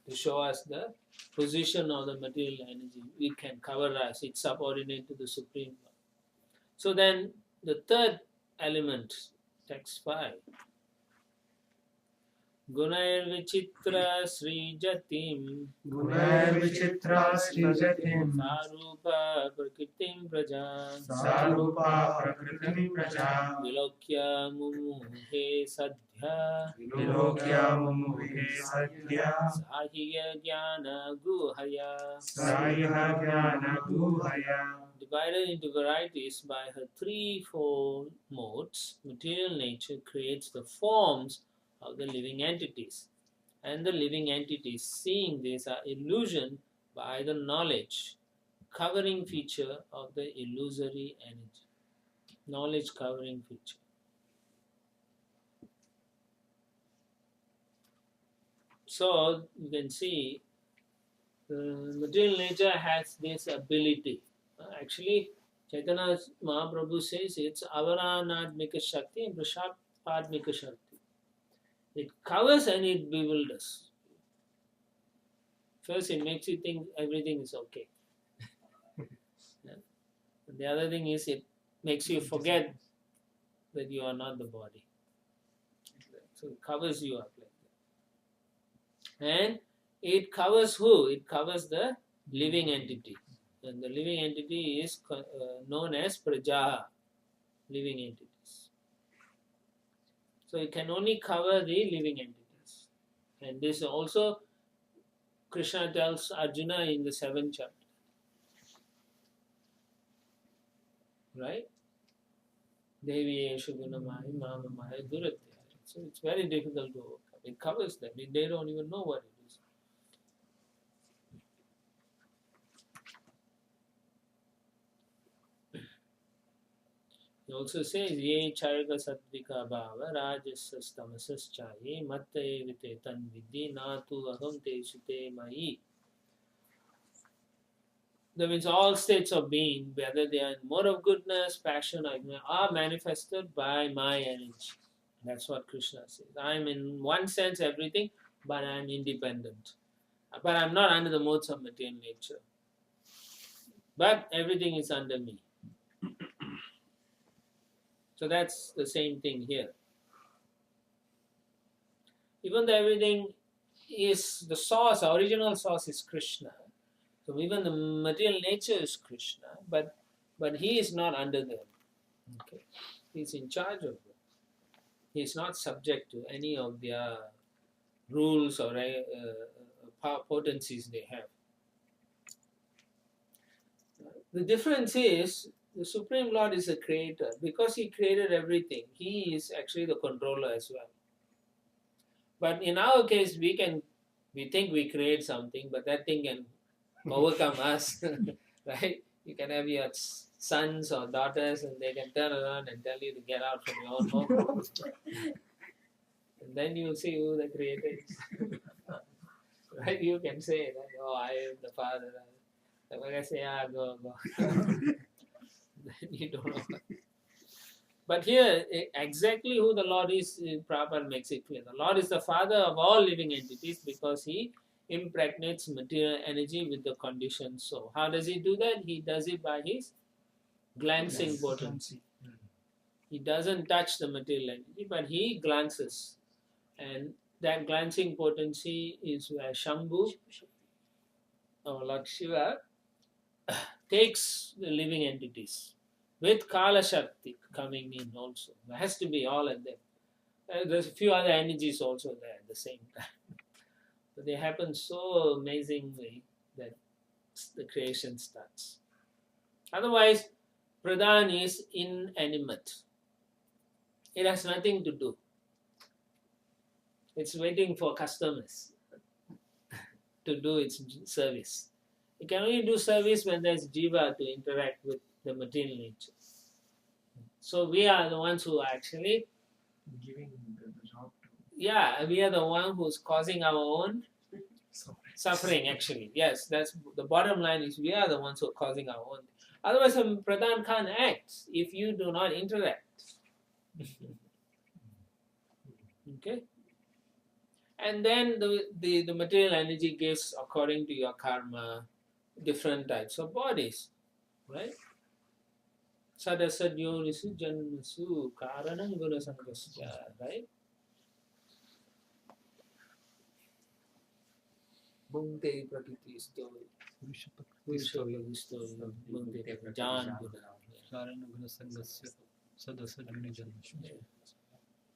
Speaker 1: to show us the position of the material energy. It can cover us. It's subordinate to the Supreme Lord. So then the third element, text 5. Gunair vichitra srijatim sarupa prakritim praja vilokya mumuhe sadhya sahiya jnana guhaya. Divided into varieties by her threefold modes, material nature creates the forms of the living entities. And the living entities, seeing this, are illusioned by the knowledge, covering feature of the illusory energy. Knowledge covering feature. So you can see material nature has this ability. Actually, Chaitanya Mahaprabhu says it's avaranadmika shakti and prashapadmika shakti. It covers and it bewilders. First, it makes you think everything is okay. And the other thing is it makes you forget that you are not the body. So it covers you up like that. And it covers who? It covers the living entity. And the living entity is known as praja, living entities. So it can only cover the living entities. And this also Krishna tells Arjuna in the 7th chapter. Right? Devi Eshugunamai Mamamaya Duratya. So it's very difficult to overcome. It covers them. They don't even know what it is. He also says, Ye Chayaka Satvika Bhava Rajasas Tamasas Chaye Matte Vite Tan Vidhi Natu Aham Te Sute Mai. That means all states of being, whether they are in mode of goodness, passion, or ignorance, are manifested by my energy. That's what Krishna says. I'm in one sense everything, but I'm independent. But I'm not under the modes of material nature. But everything is under me. So that's the same thing here. Even though everything is the source, original source is Krishna. So even the material nature is Krishna, but he is not under them. Okay, he's in charge of them. He's not subject to any of their rules or potencies they have. The difference is the Supreme Lord is a creator. Because he created everything, he is actually the controller as well. But in our case, we think we create something, but that thing can overcome us, right? You can have your sons or daughters, and they can turn around and tell you to get out from your own home. And then you will see who the creator is. Right? You can say that, oh, I am the father. And when I say, go. Then you don't know. But here, exactly who the Lord is, Prabhupada makes it clear. The Lord is the father of all living entities because he impregnates material energy with the conditioned soul. How does he do that? He does it by his glancing potency. He doesn't touch the material energy, but he glances. And that glancing potency is where Shambhu or Lord Shiva takes the living entities with Kala Shakti coming in also. There has to be all of them. There's a few other energies also there at the same time. But they happen so amazingly that the creation starts. Otherwise, Pradhan is inanimate. It has nothing to do. It's waiting for customers to do its service. It can only do service when there's jiva to interact with the material nature. So we are the ones who are actually
Speaker 4: Giving the job to.
Speaker 1: Yeah, we are the one who's causing our own suffering actually. Yes, that's the bottom line is we are the ones who are causing our own. Otherwise, a Pradhan can't act if you do not interact. Okay? And then the material energy gives, according to your karma, different types of bodies. Right? Sadasadyo risu janmasu karanam guna sangasya. Right? Bhunte prakriti story.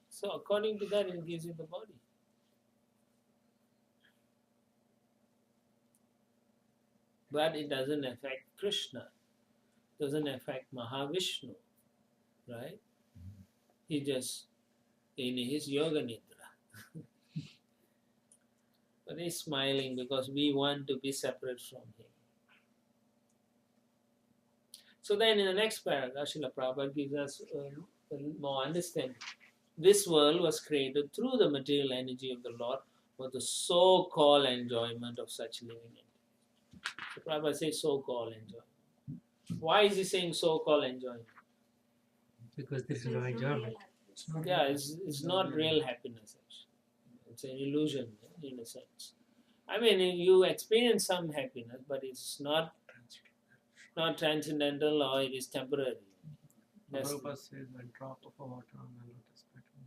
Speaker 1: So according to that, it gives you the body. But it doesn't affect Krishna, doesn't affect Mahavishnu, right? He just in his yoga nidra. But he's smiling because we want to be separate from him. So then in the next paragraph, Srila Prabhupada gives us more understanding. This world was created through the material energy of the Lord for the so-called enjoyment of such living entities. So Prabhupada says so-called enjoyment. Why is he saying so-called enjoyment?
Speaker 5: Because there is no enjoyment.
Speaker 1: Yeah, it's not real happiness actually. It's an illusion in a sense. I mean, you experience some happiness, but it's not transcendental or it is temporary.
Speaker 2: Prabhupada says a drop of water on a lotus petal.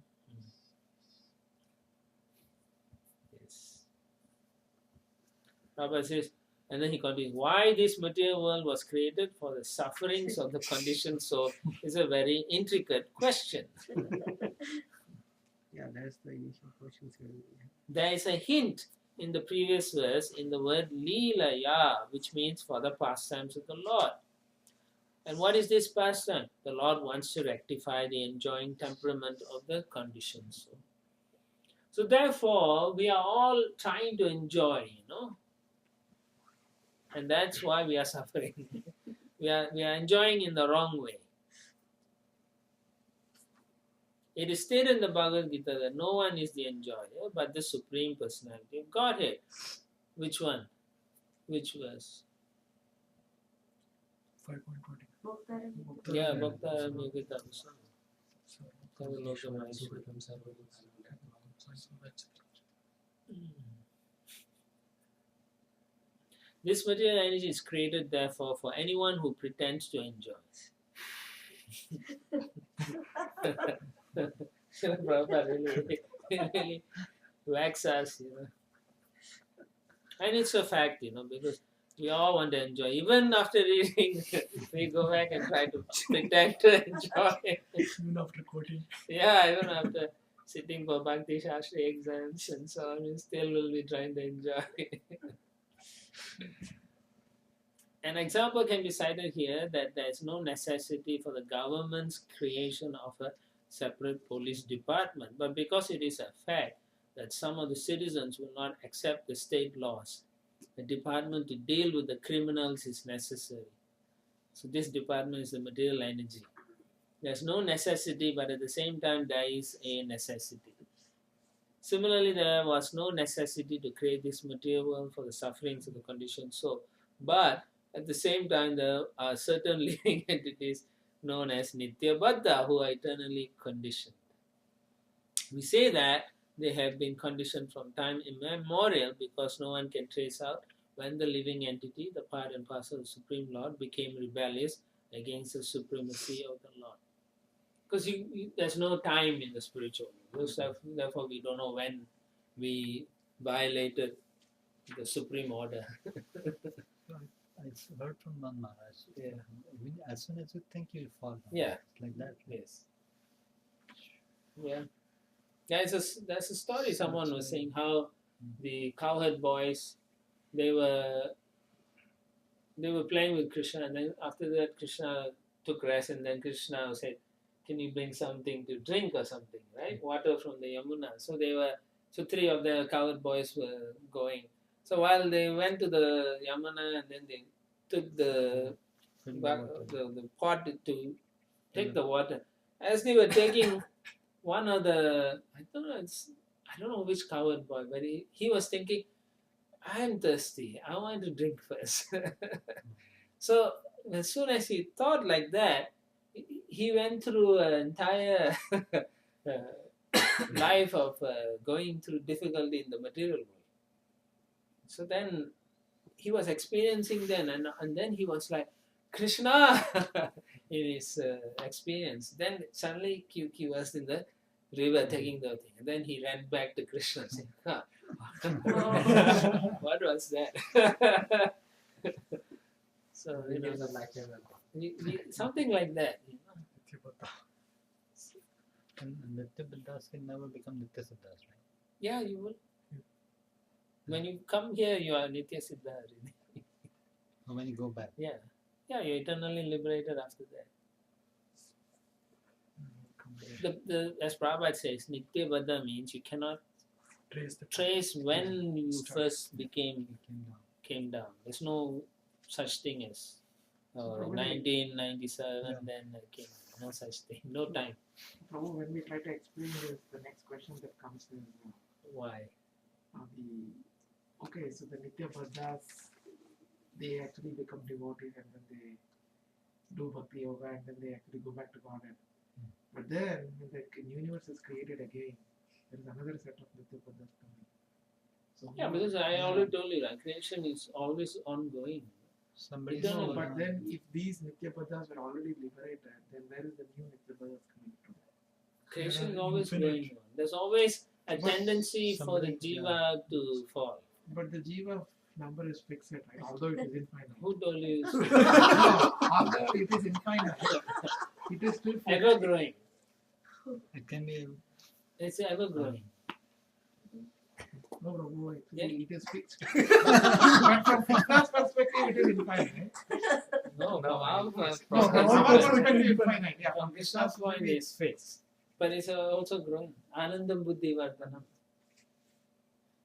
Speaker 1: Yes. Prabhupada says, and then he continues, why this material world was created for the sufferings of the conditioned soul is a very intricate question.
Speaker 2: Yeah, that's the initial question.
Speaker 1: There is a hint in the previous verse in the word Leelaya, which means for the pastimes of the Lord. And what is this pastime? The Lord wants to rectify the enjoying temperament of the conditioned soul. So therefore, we are all trying to enjoy, and that's why we are suffering. we are enjoying in the wrong way. It is stated in the Bhagavad Gita that no one is the enjoyer but the Supreme Personality of Godhead. Which one? Which verse?
Speaker 4: 5.20.
Speaker 1: Yeah, Bhakta Yogita. This material energy is created, therefore, for anyone who pretends to enjoy. Prabhupada really whacks us, And it's a fact, because we all want to enjoy. Even after reading, we go back and try to pretend to enjoy.
Speaker 4: Even after quoting.
Speaker 1: Yeah, even after sitting for Bhakti Shastri exams and so on, we still will be trying to enjoy. An example can be cited here that there is no necessity for the government's creation of a separate police department, but because it is a fact that some of the citizens will not accept the state laws, a department to deal with the criminals is necessary. So this department is the material energy. There's no necessity, but at the same time there is a necessity. Similarly, there was no necessity to create this material world for the sufferings of the conditioned soul. But at the same time, there are certain living entities known as Nitya Baddha who are eternally conditioned. We say that they have been conditioned from time immemorial because no one can trace out when the living entity, the part and parcel of the Supreme Lord, became rebellious against the supremacy of the Lord. Because there's no time in the spiritual world. Therefore, we don't know when we violated the Supreme Order.
Speaker 6: I heard from one Maharaj.
Speaker 1: Yeah.
Speaker 6: As soon as you think, you fall down.
Speaker 1: Yeah.
Speaker 6: It's like that.
Speaker 1: Yes. Yeah. There's a story someone was saying how the cowherd boys, they were playing with Krishna, and then after that Krishna took rest, and then Krishna said, "Can you bring something to drink or something, right? Water from the Yamuna." So three of the cowherd boys were going. So while they went to the Yamuna, and then they took the pot to take the water. As they were taking, one of the, I don't know which cowherd boy, but he was thinking, "I'm thirsty. I want to drink first." So as soon as he thought like that, he went through an entire life of going through difficulty in the material world. So then he was experiencing then, and then he was like, "Krishna," in his experience. Then suddenly he was in the river taking the thing, and then he ran back to Krishna saying, "What was that?" So something like that.
Speaker 6: And Nitya Buddhas can never become Nitya Siddhas, right?
Speaker 1: Yeah, you will. When you come here, you are Nitya Siddha.
Speaker 6: Or when you go back.
Speaker 1: Yeah, you're eternally liberated after that. As Prabhupada says, Nitya Baddha means you cannot trace when you first came down. There's no such thing as 1997, then came. No such thing. No time.
Speaker 4: Prabhu, when we try to explain this, the next question that comes is
Speaker 1: Why?
Speaker 4: So the Nitya Baddhas, they actually become devotees and then they do Bhakti Yoga and then they actually go back to Godhead. But then, when the universe is created again, there is another set of Nitya Baddhas coming. So
Speaker 1: Because I already told you that creation is always ongoing.
Speaker 6: Somebody
Speaker 1: Eternal.
Speaker 4: But then, if these Nitya Baddhas were already liberated, then where is the new Nitya Baddhas coming from?
Speaker 1: Creation is always going on. There's always a tendency for the jiva to fall.
Speaker 4: But the Jiva number is fixed, right? Although it is infinite.
Speaker 1: Who told you?
Speaker 4: Although it is infinite, it is still fixed.
Speaker 1: Ever growing.
Speaker 6: It can be.
Speaker 1: It's ever growing.
Speaker 4: No, Prabhu, actually it is fixed. But from Krishna's perspective, it is infinite.
Speaker 1: No,
Speaker 4: No,
Speaker 1: from
Speaker 4: infinite. Yeah,
Speaker 1: from Krishna's point is fixed. But it's also growing. Anandam buddhi vardhanam.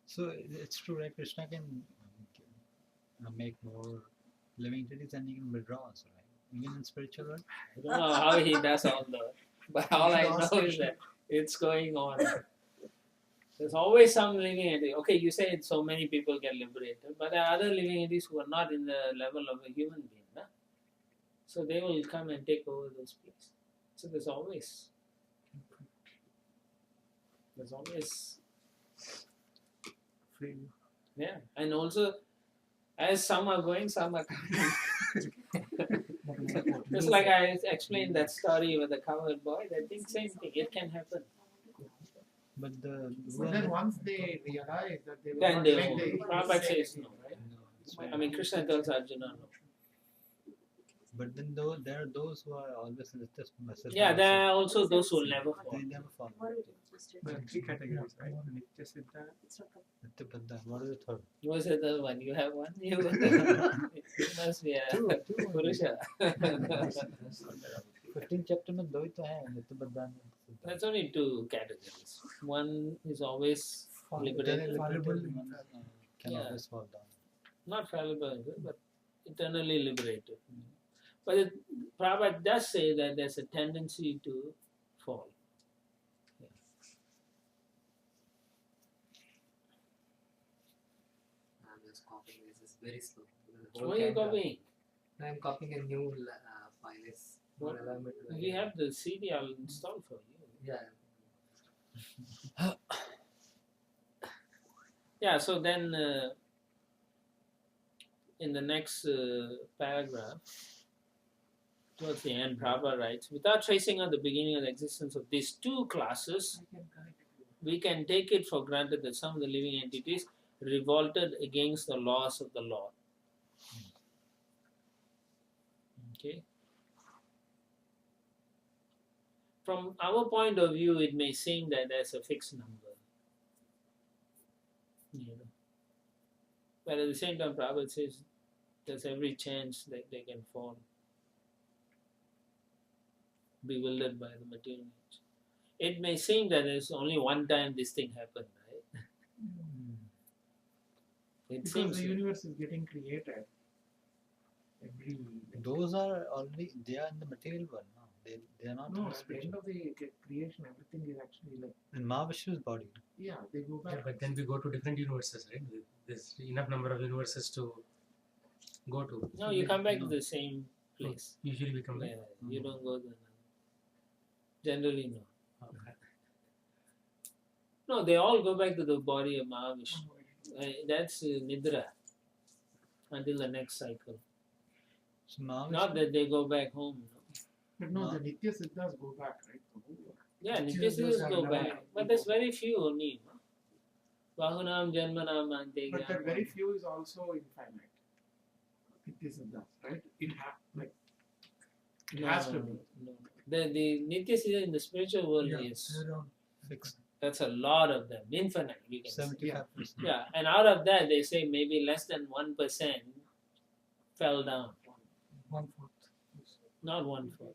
Speaker 6: So it's true, right? Krishna can make more living entities and he can withdraw also, right? Even in spiritual world.
Speaker 1: I don't know how he does all that. But all I know is that It's going on. There's always some living entity. Okay, you say so many people get liberated, but there are other living entities who are not in the level of a human being. Huh? So they will come and take over those places. So there's always
Speaker 2: Free.
Speaker 1: yeah. And also, as some are going, some are coming. Just like I explained that story with the covered boy, I think same thing. It can happen.
Speaker 6: But the
Speaker 4: But then once they realize that they will
Speaker 1: Then
Speaker 4: not
Speaker 1: they
Speaker 4: make
Speaker 1: will.
Speaker 4: the
Speaker 1: Prabhupada
Speaker 4: mistake
Speaker 1: says no, right?
Speaker 6: no, it's right.
Speaker 1: I mean, Krishna tells Arjuna no.
Speaker 6: But then though there are those who are always in this message.
Speaker 1: Yeah, there are also those who will never fall.
Speaker 6: They never fall.
Speaker 2: There are three categories, right? Nitya Siddha.
Speaker 6: Nitya-Baddha. What is the third?
Speaker 1: What was the other one? You have one? You must be a
Speaker 6: Two
Speaker 1: Purusha.
Speaker 6: 15th chapter में दो ही तो हैं Nitya-Baddha and Siddha.
Speaker 1: That's only two categories. One is always liberated,
Speaker 2: Fallible.
Speaker 6: One can
Speaker 1: Yeah.
Speaker 6: always fall down.
Speaker 1: not fallible, but eternally liberated. But Prabhupada does say that there's a tendency to fall.
Speaker 7: I'm just copying this. It's very slow. The whole
Speaker 1: What are you
Speaker 7: Canto.
Speaker 1: copying?
Speaker 7: I'm copying a new file. It's
Speaker 1: What?
Speaker 7: not allow me to.
Speaker 1: If you have the CD, I'll install for you.
Speaker 7: Yeah.
Speaker 1: Yeah, so then in the next paragraph, towards the end, Prabhupada writes, without tracing out the beginning of the existence of these two classes, we can take it for granted that some of the living entities revolted against the laws of the Lord. Okay? From our point of view, it may seem that there's a fixed number. You know. But at the same time, Prabhupada says there's every chance that they can fall, bewildered by the material nature. It may seem that there's only one time this thing happened, right? It
Speaker 4: Because
Speaker 1: seems
Speaker 4: the universe is getting created. Every
Speaker 6: Those are already, they are in the material world now. They are not
Speaker 4: no,
Speaker 6: in the
Speaker 4: at the
Speaker 6: spiritual.
Speaker 4: end of the creation, everything is actually like
Speaker 6: In Mahavishnu's body.
Speaker 4: yeah, they go
Speaker 5: Yeah,
Speaker 4: back.
Speaker 5: but then we go to different universes, right? There's enough number of universes to go to.
Speaker 1: no, you come back to the same place.
Speaker 5: Usually we come
Speaker 1: Yeah,
Speaker 5: back.
Speaker 1: you don't go to another. Generally, no.
Speaker 5: Okay.
Speaker 1: No, they all go back to the body of Mahavishnu. That's Nidra until the next cycle.
Speaker 6: So Mahavishnu,
Speaker 1: Not that they go back home. No?
Speaker 4: But no,
Speaker 6: No.
Speaker 4: the Nitya Siddhas go back, right?
Speaker 1: Yeah,
Speaker 4: Nitya
Speaker 1: Nityasiddhas
Speaker 4: Siddhas
Speaker 1: go
Speaker 4: are
Speaker 1: back.
Speaker 4: never-
Speaker 1: But there's very few only. No? Bahunam Janmanam Ante
Speaker 4: But that
Speaker 1: Jnanam.
Speaker 4: very few is also infinite. Nitya Siddhas, right? It has to be.
Speaker 1: No. The Nityasiddha in the spiritual world is,
Speaker 6: fixed.
Speaker 1: that's a lot of them, infinite, we can say.
Speaker 6: 75%.
Speaker 1: Yeah, and out of that, they say maybe less than 1% fell down.
Speaker 2: 1/4.
Speaker 1: Not 1/4.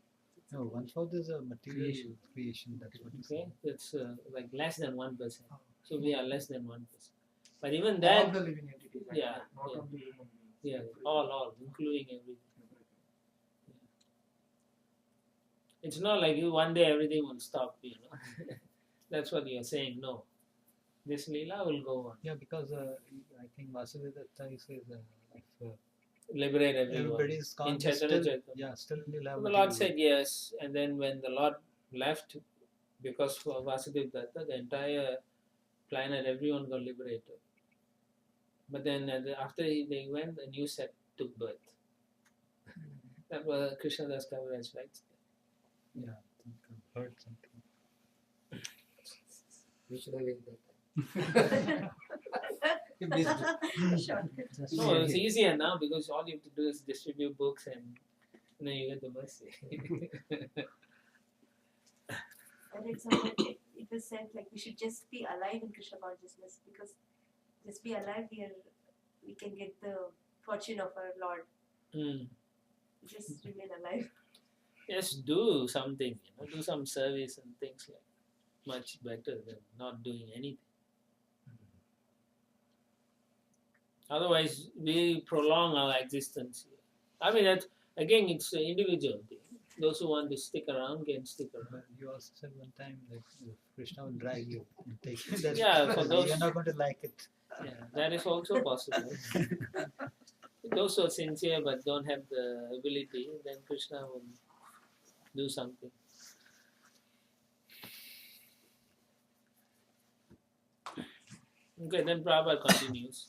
Speaker 6: No, 1/4 is a material creation. That's what you
Speaker 1: Okay,
Speaker 6: say.
Speaker 1: that's like less than 1%. So we are less than 1%. But even
Speaker 4: All
Speaker 1: that,
Speaker 4: the living entities, like
Speaker 1: yeah,
Speaker 4: that, not
Speaker 1: yeah.
Speaker 4: only human beings.
Speaker 1: yeah,
Speaker 4: everything.
Speaker 1: all, including everything. It's not like one day everything will stop, you know. That's what you're saying. No, this Leela will go on.
Speaker 6: Yeah, because I think Vasudeva Datta says if
Speaker 1: Liberate everyone.
Speaker 6: everybody's
Speaker 1: In
Speaker 6: conscious,
Speaker 1: Chaitanya
Speaker 6: still,
Speaker 1: Charitamrita.
Speaker 6: yeah, still you'll have
Speaker 1: So the
Speaker 6: material
Speaker 1: Lord said yes, and then when the Lord left, because of Vasudeva Datta, the entire planet, everyone got liberated. But then after they went, a new set took birth. That was Krishna Das Kaviraj, right?
Speaker 6: Yeah, I think I've heard something.
Speaker 7: We should have linked that. You missed it.
Speaker 1: No, it's easier now because all you have to do is distribute books and you get the mercy.
Speaker 3: I read somewhere it was said like we should just be alive in Krishna consciousness because just be alive here we can get the fortune of our Lord. Just remain alive.
Speaker 1: Just do something, do some service and things like much better than not doing anything. Otherwise, we prolong our existence here. I mean, that again, it's an individual thing. Those who want to stick around can stick around.
Speaker 6: But you also said one time that Krishna will drag you and take you. That
Speaker 1: Yeah, for those-
Speaker 6: you're not going to like it.
Speaker 1: Yeah, that is also possible. Those who are sincere but don't have the ability, then Krishna will do something. Okay, then Prabhupada continues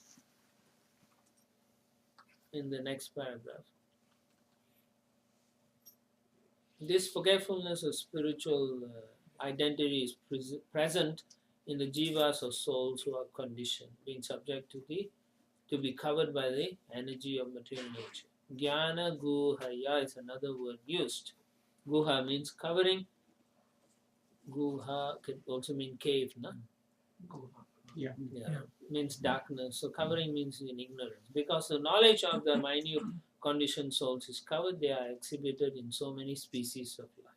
Speaker 1: in the next paragraph. This forgetfulness of spiritual identity is present in the jivas or souls who are conditioned, being subject to be covered by the energy of material nature. Jnana guhaya is another word used. Guha means covering. Guha could also mean cave, no?
Speaker 2: Yeah.
Speaker 1: Yeah. Means darkness. So covering means in ignorance. Because the knowledge of the minute conditioned souls is covered, they are exhibited in so many species of life.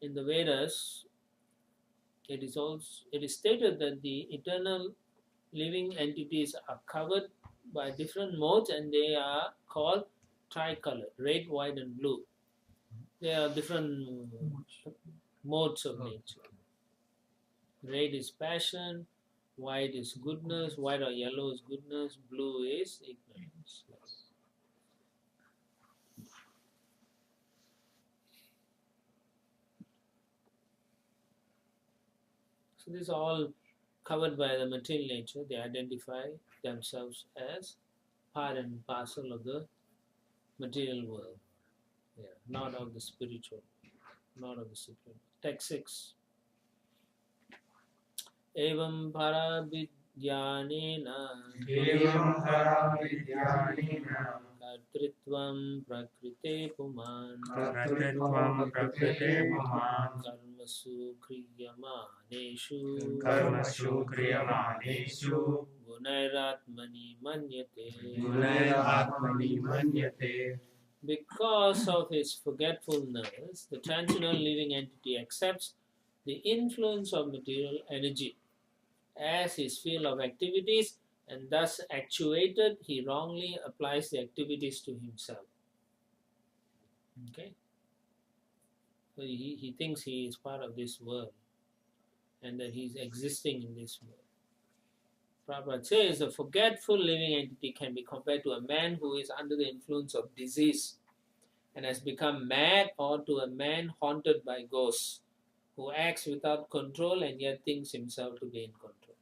Speaker 1: In the Vedas, it is stated that the eternal living entities are covered by different modes, and they are called tricolor, red, white and blue. They are different modes of nature. Red is passion, white is goodness, white or yellow is goodness, blue is ignorance. So this is all covered by the material nature. They identify themselves as part and parcel of the material world. Yeah, not of the spiritual, not of the supreme. Text 6. Evam para vidyanena
Speaker 4: Evam paravidyanena
Speaker 1: kartritvam prakrite puman
Speaker 4: kartritvam prakrite puman
Speaker 1: karmasu kriyamaneshu
Speaker 4: karmashu kriyamaneshu
Speaker 1: gunairatmani manyate.
Speaker 4: gunairatmani manyate.
Speaker 1: Because of his forgetfulness, the transcendental living entity accepts the influence of material energy as his field of activities, and thus actuated, he wrongly applies the activities to himself. Okay? So he thinks he is part of this world and that he is existing in this world. Prabhupada says the forgetful living entity can be compared to a man who is under the influence of disease and has become mad, or to a man haunted by ghosts who acts without control and yet thinks himself to be in control.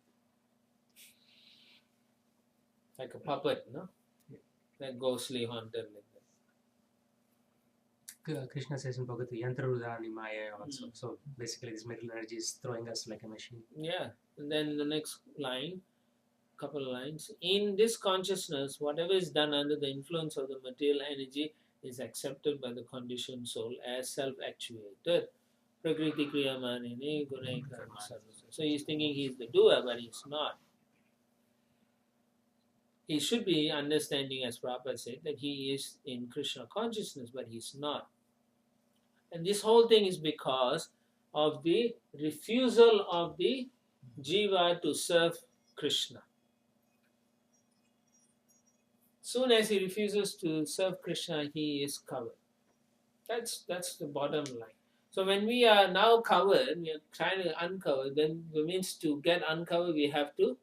Speaker 1: Like a puppet, no? That ghostly haunted like that.
Speaker 5: Krishna says in Bhagavad Gita, Yantrarudhani Maya also. So basically this material energy is throwing us like a machine.
Speaker 1: Yeah. And then the next line, couple of lines. In this consciousness, whatever is done under the influence of the material energy is accepted by the conditioned soul as self-actuated. Prakriti kriya manine gunai karma sarvasa. So he's thinking he's the doer, but he's not. He should be understanding, as Prabhupada said, that he is in Krishna consciousness, but he's not. And this whole thing is because of the refusal of the jiva to serve Krishna. Soon as he refuses to serve Krishna, he is covered. That's the bottom line. So when we are now covered, we are trying to uncover, then it means to get uncovered, we have to.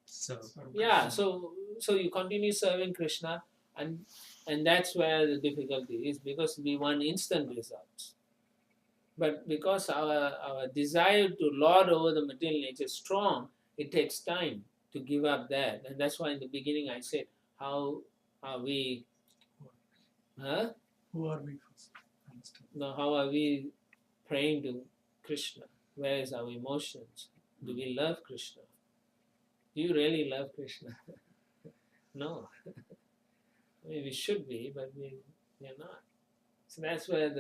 Speaker 5: So
Speaker 1: Yeah, so you continue serving Krishna, and that's where the difficulty is, because we want instant results. But because our desire to lord over the material nature is strong, it takes time to give up that. And that's why in the beginning I said, how are we,
Speaker 2: Who are we first? Understand.
Speaker 1: no, how are we praying to Krishna? Where is our emotions? Do we love Krishna? Do you really love Krishna? No. I mean, we should be, but we are not. So that's where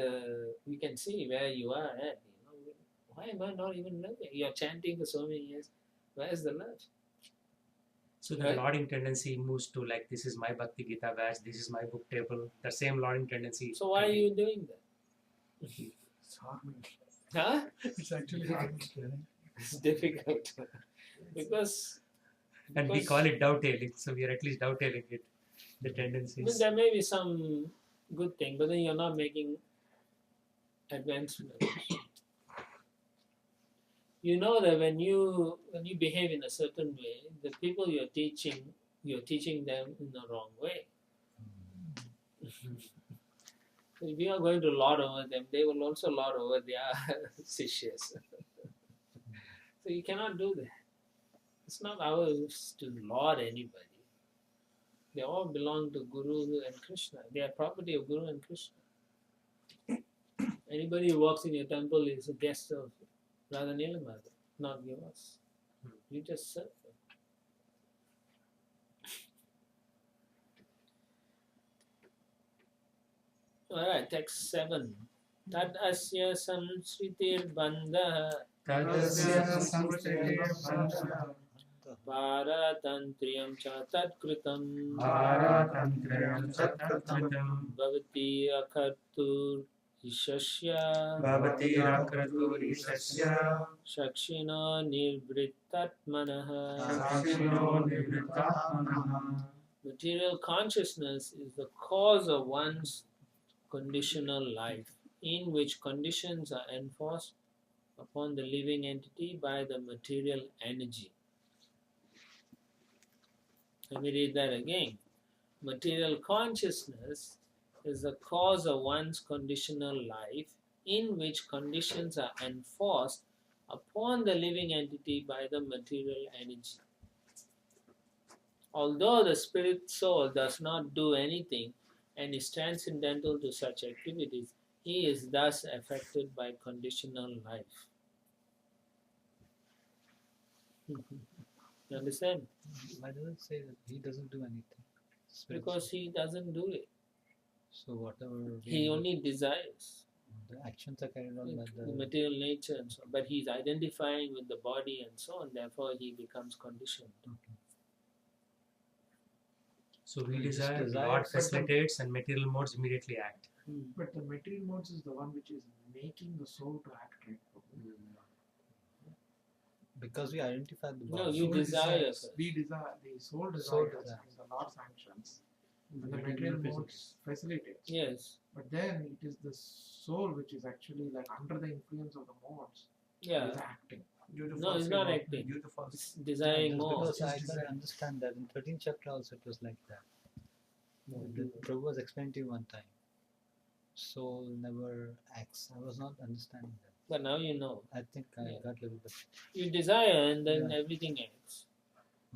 Speaker 1: we can see where you are at. You know, why am I not even loving? You're chanting for so many years. Where's the love?
Speaker 5: So the
Speaker 1: Right.
Speaker 5: lauding tendency moves to like, this is my Bhakti Gita batch, this is my book table. The same lauding tendency.
Speaker 1: So why are you doing that?
Speaker 2: It's harming.
Speaker 1: Huh?
Speaker 2: It's actually harming.
Speaker 1: It's difficult. Because
Speaker 5: And we
Speaker 1: Because-
Speaker 5: call it dovetailing, so we are at least dovetailing it. The
Speaker 1: I mean,
Speaker 5: tendencies.
Speaker 1: there may be some good thing, but then you're not making advancements. You know that when you behave in a certain way, the people you're teaching them in the wrong way. So if you are going to lord over them, they will also lord over their sishyas. So you cannot do that. It's not ours to lord anybody. They all belong to Guru and Krishna. They are property of Guru and Krishna. Anybody who walks in your temple is a guest of Radha Nilamada, not yours. You just serve them. Alright, text 7. Tad asya samsritir bandha
Speaker 2: Tadasya samsritir
Speaker 1: paratantriyam cha tatkritam
Speaker 2: Bharatantrayam Satkritam
Speaker 1: bhavati akartur ishasya
Speaker 2: Bhavati Akraturisasya
Speaker 1: shakshino nirvrittatmanaha.
Speaker 2: Sakshino Nivritatmanaha.
Speaker 1: Material consciousness is the cause of one's conditional life, in which conditions are enforced upon the living entity by the material energy. Let me read that again. Material consciousness is the cause of one's conditional life, in which conditions are enforced upon the living entity by the material energy. Although the spirit soul does not do anything and is transcendental to such activities, he is thus affected by conditional life. You understand?
Speaker 6: Why does it say that he doesn't do anything? Spirit
Speaker 1: Because he doesn't do it.
Speaker 6: So whatever
Speaker 1: He only desires
Speaker 6: the actions are carried out by
Speaker 1: the
Speaker 6: the
Speaker 1: material nature and so on. But he's identifying with the body and so on, therefore he becomes conditioned.
Speaker 5: So we
Speaker 6: Just
Speaker 5: desire,
Speaker 6: desire,
Speaker 5: Lord
Speaker 6: but
Speaker 5: facilitates, and material modes immediately act.
Speaker 4: But the material modes is the one which is making the soul to act, right?
Speaker 6: because we identify the
Speaker 1: No,
Speaker 6: body.
Speaker 1: you
Speaker 4: Soul
Speaker 1: desire
Speaker 4: desires,
Speaker 1: first.
Speaker 4: we desire, the soul desires,
Speaker 6: Soul desires.
Speaker 4: and the Lord sanctions. And the material modes facilitates.
Speaker 1: Yes.
Speaker 4: But then it is the soul which is actually like under the influence of the modes
Speaker 1: Yeah.
Speaker 4: is acting.
Speaker 1: No, it's not acting. It's desiring more.
Speaker 6: Because I can understand that in 13th chapter also it was like that. The Prabhu was explaining to you one time. Soul never acts. I was not understanding that.
Speaker 1: But now you know.
Speaker 6: I think I
Speaker 1: Yeah.
Speaker 6: got a little bit.
Speaker 1: You desire and then
Speaker 6: Yeah.
Speaker 1: everything acts.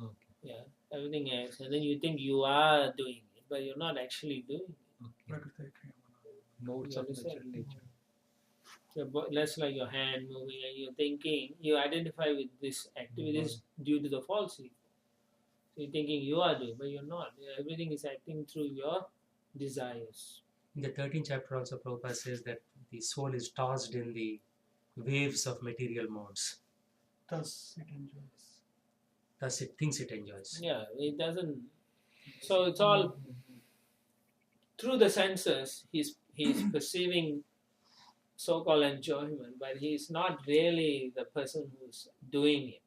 Speaker 6: Okay.
Speaker 1: Yeah. Everything acts. And then you think you are doing it, but you're not actually doing it.
Speaker 6: Okay. Modes
Speaker 1: You
Speaker 6: of
Speaker 1: understand?
Speaker 6: natural nature.
Speaker 1: Less like your hand moving and you're thinking, you identify with this activities due to the false ego. So you're thinking you are doing, but you're not. Everything is acting through your desires.
Speaker 5: In the 13th chapter also Prabhupada says that the soul is tossed in the waves of material modes.
Speaker 2: Thus it enjoys.
Speaker 5: Thus it thinks it enjoys.
Speaker 1: Yeah, it doesn't. So it's all through the senses. He's perceiving so-called enjoyment, but he's not really the person who's doing it.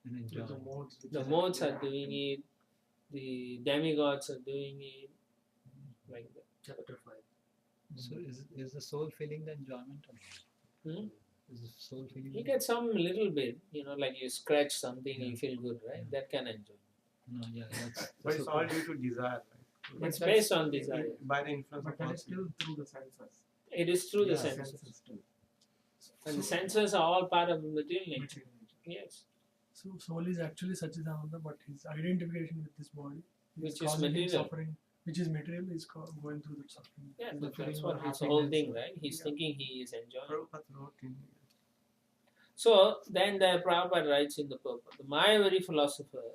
Speaker 6: And enjoy.
Speaker 4: The modes, which
Speaker 1: The
Speaker 4: is
Speaker 1: modes are
Speaker 4: actually
Speaker 1: doing it. The demigods are doing it. Like that.
Speaker 7: Chapter 5.
Speaker 6: So is the soul feeling the enjoyment or not?
Speaker 1: Hmm?
Speaker 6: Is the soul feeling?
Speaker 1: You get some little bit, like you scratch something, you feel good, right? That can enjoy.
Speaker 6: No, yeah, that's
Speaker 2: But it's
Speaker 6: okay.
Speaker 2: all due to desire, right?
Speaker 1: It's based on desire.
Speaker 2: By the influence
Speaker 4: But
Speaker 2: of
Speaker 4: that
Speaker 2: false
Speaker 4: is still through the senses.
Speaker 1: It is through the
Speaker 2: Yeah,
Speaker 1: senses.
Speaker 4: too.
Speaker 1: And the senses are all part of the material nature.
Speaker 4: Material nature.
Speaker 1: Yes.
Speaker 8: So soul is actually Satchidananda, but his identification with this body,
Speaker 1: Which is
Speaker 8: causing him
Speaker 1: material.
Speaker 8: suffering, which is material, is going through that suffering.
Speaker 1: Yeah,
Speaker 4: The
Speaker 1: but
Speaker 4: feeling
Speaker 1: that's
Speaker 4: of
Speaker 1: what it's the whole thing,
Speaker 4: happiness.
Speaker 1: right? He's
Speaker 8: Yeah.
Speaker 1: thinking he is enjoying.
Speaker 2: Prabhupada wrote in
Speaker 1: So then the Prabhupada writes in the purport, the Mayavadi philosopher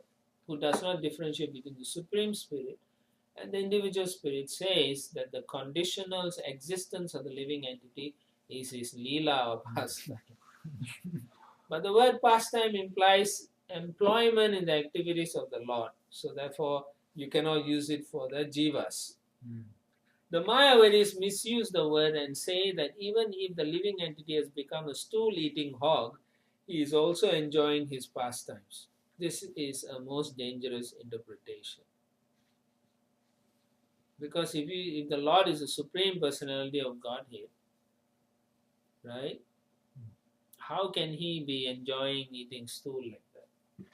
Speaker 1: who does not differentiate between the Supreme Spirit and the individual spirit says that the conditional existence of the living entity is his Leela or pastime. But the word pastime implies employment in the activities of the Lord. So therefore you cannot use it for the jivas. The Mayavadis misuse the word and say that even if the living entity has become a stool-eating hog, he is also enjoying his pastimes. This is a most dangerous interpretation. Because if the Lord is the Supreme Personality of Godhead, right? How can He be enjoying eating stool like that?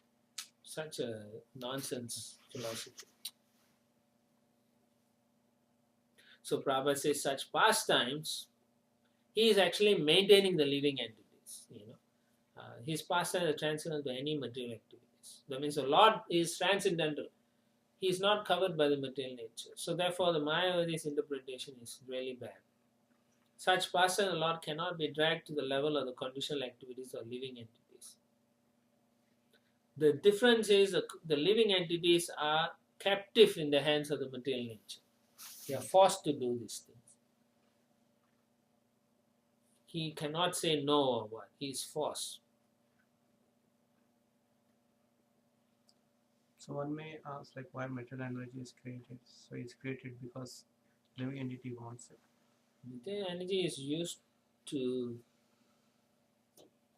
Speaker 1: Such a nonsense philosophy. So Prabhupada says such pastimes, he is actually maintaining the living entities. His pastimes are transcendental to any material activities. That means the Lord is transcendental. He is not covered by the material nature. So therefore, the Mayavadi's interpretation is really bad. Such pastimes, the Lord cannot be dragged to the level of the conditional activities or living entities. The difference is the living entities are captive in the hands of the material nature. They are forced to do these things. He cannot say no or what. He is forced.
Speaker 2: So one may ask, like, why material energy is created? So it's created because living entity wants it.
Speaker 1: Material energy is used to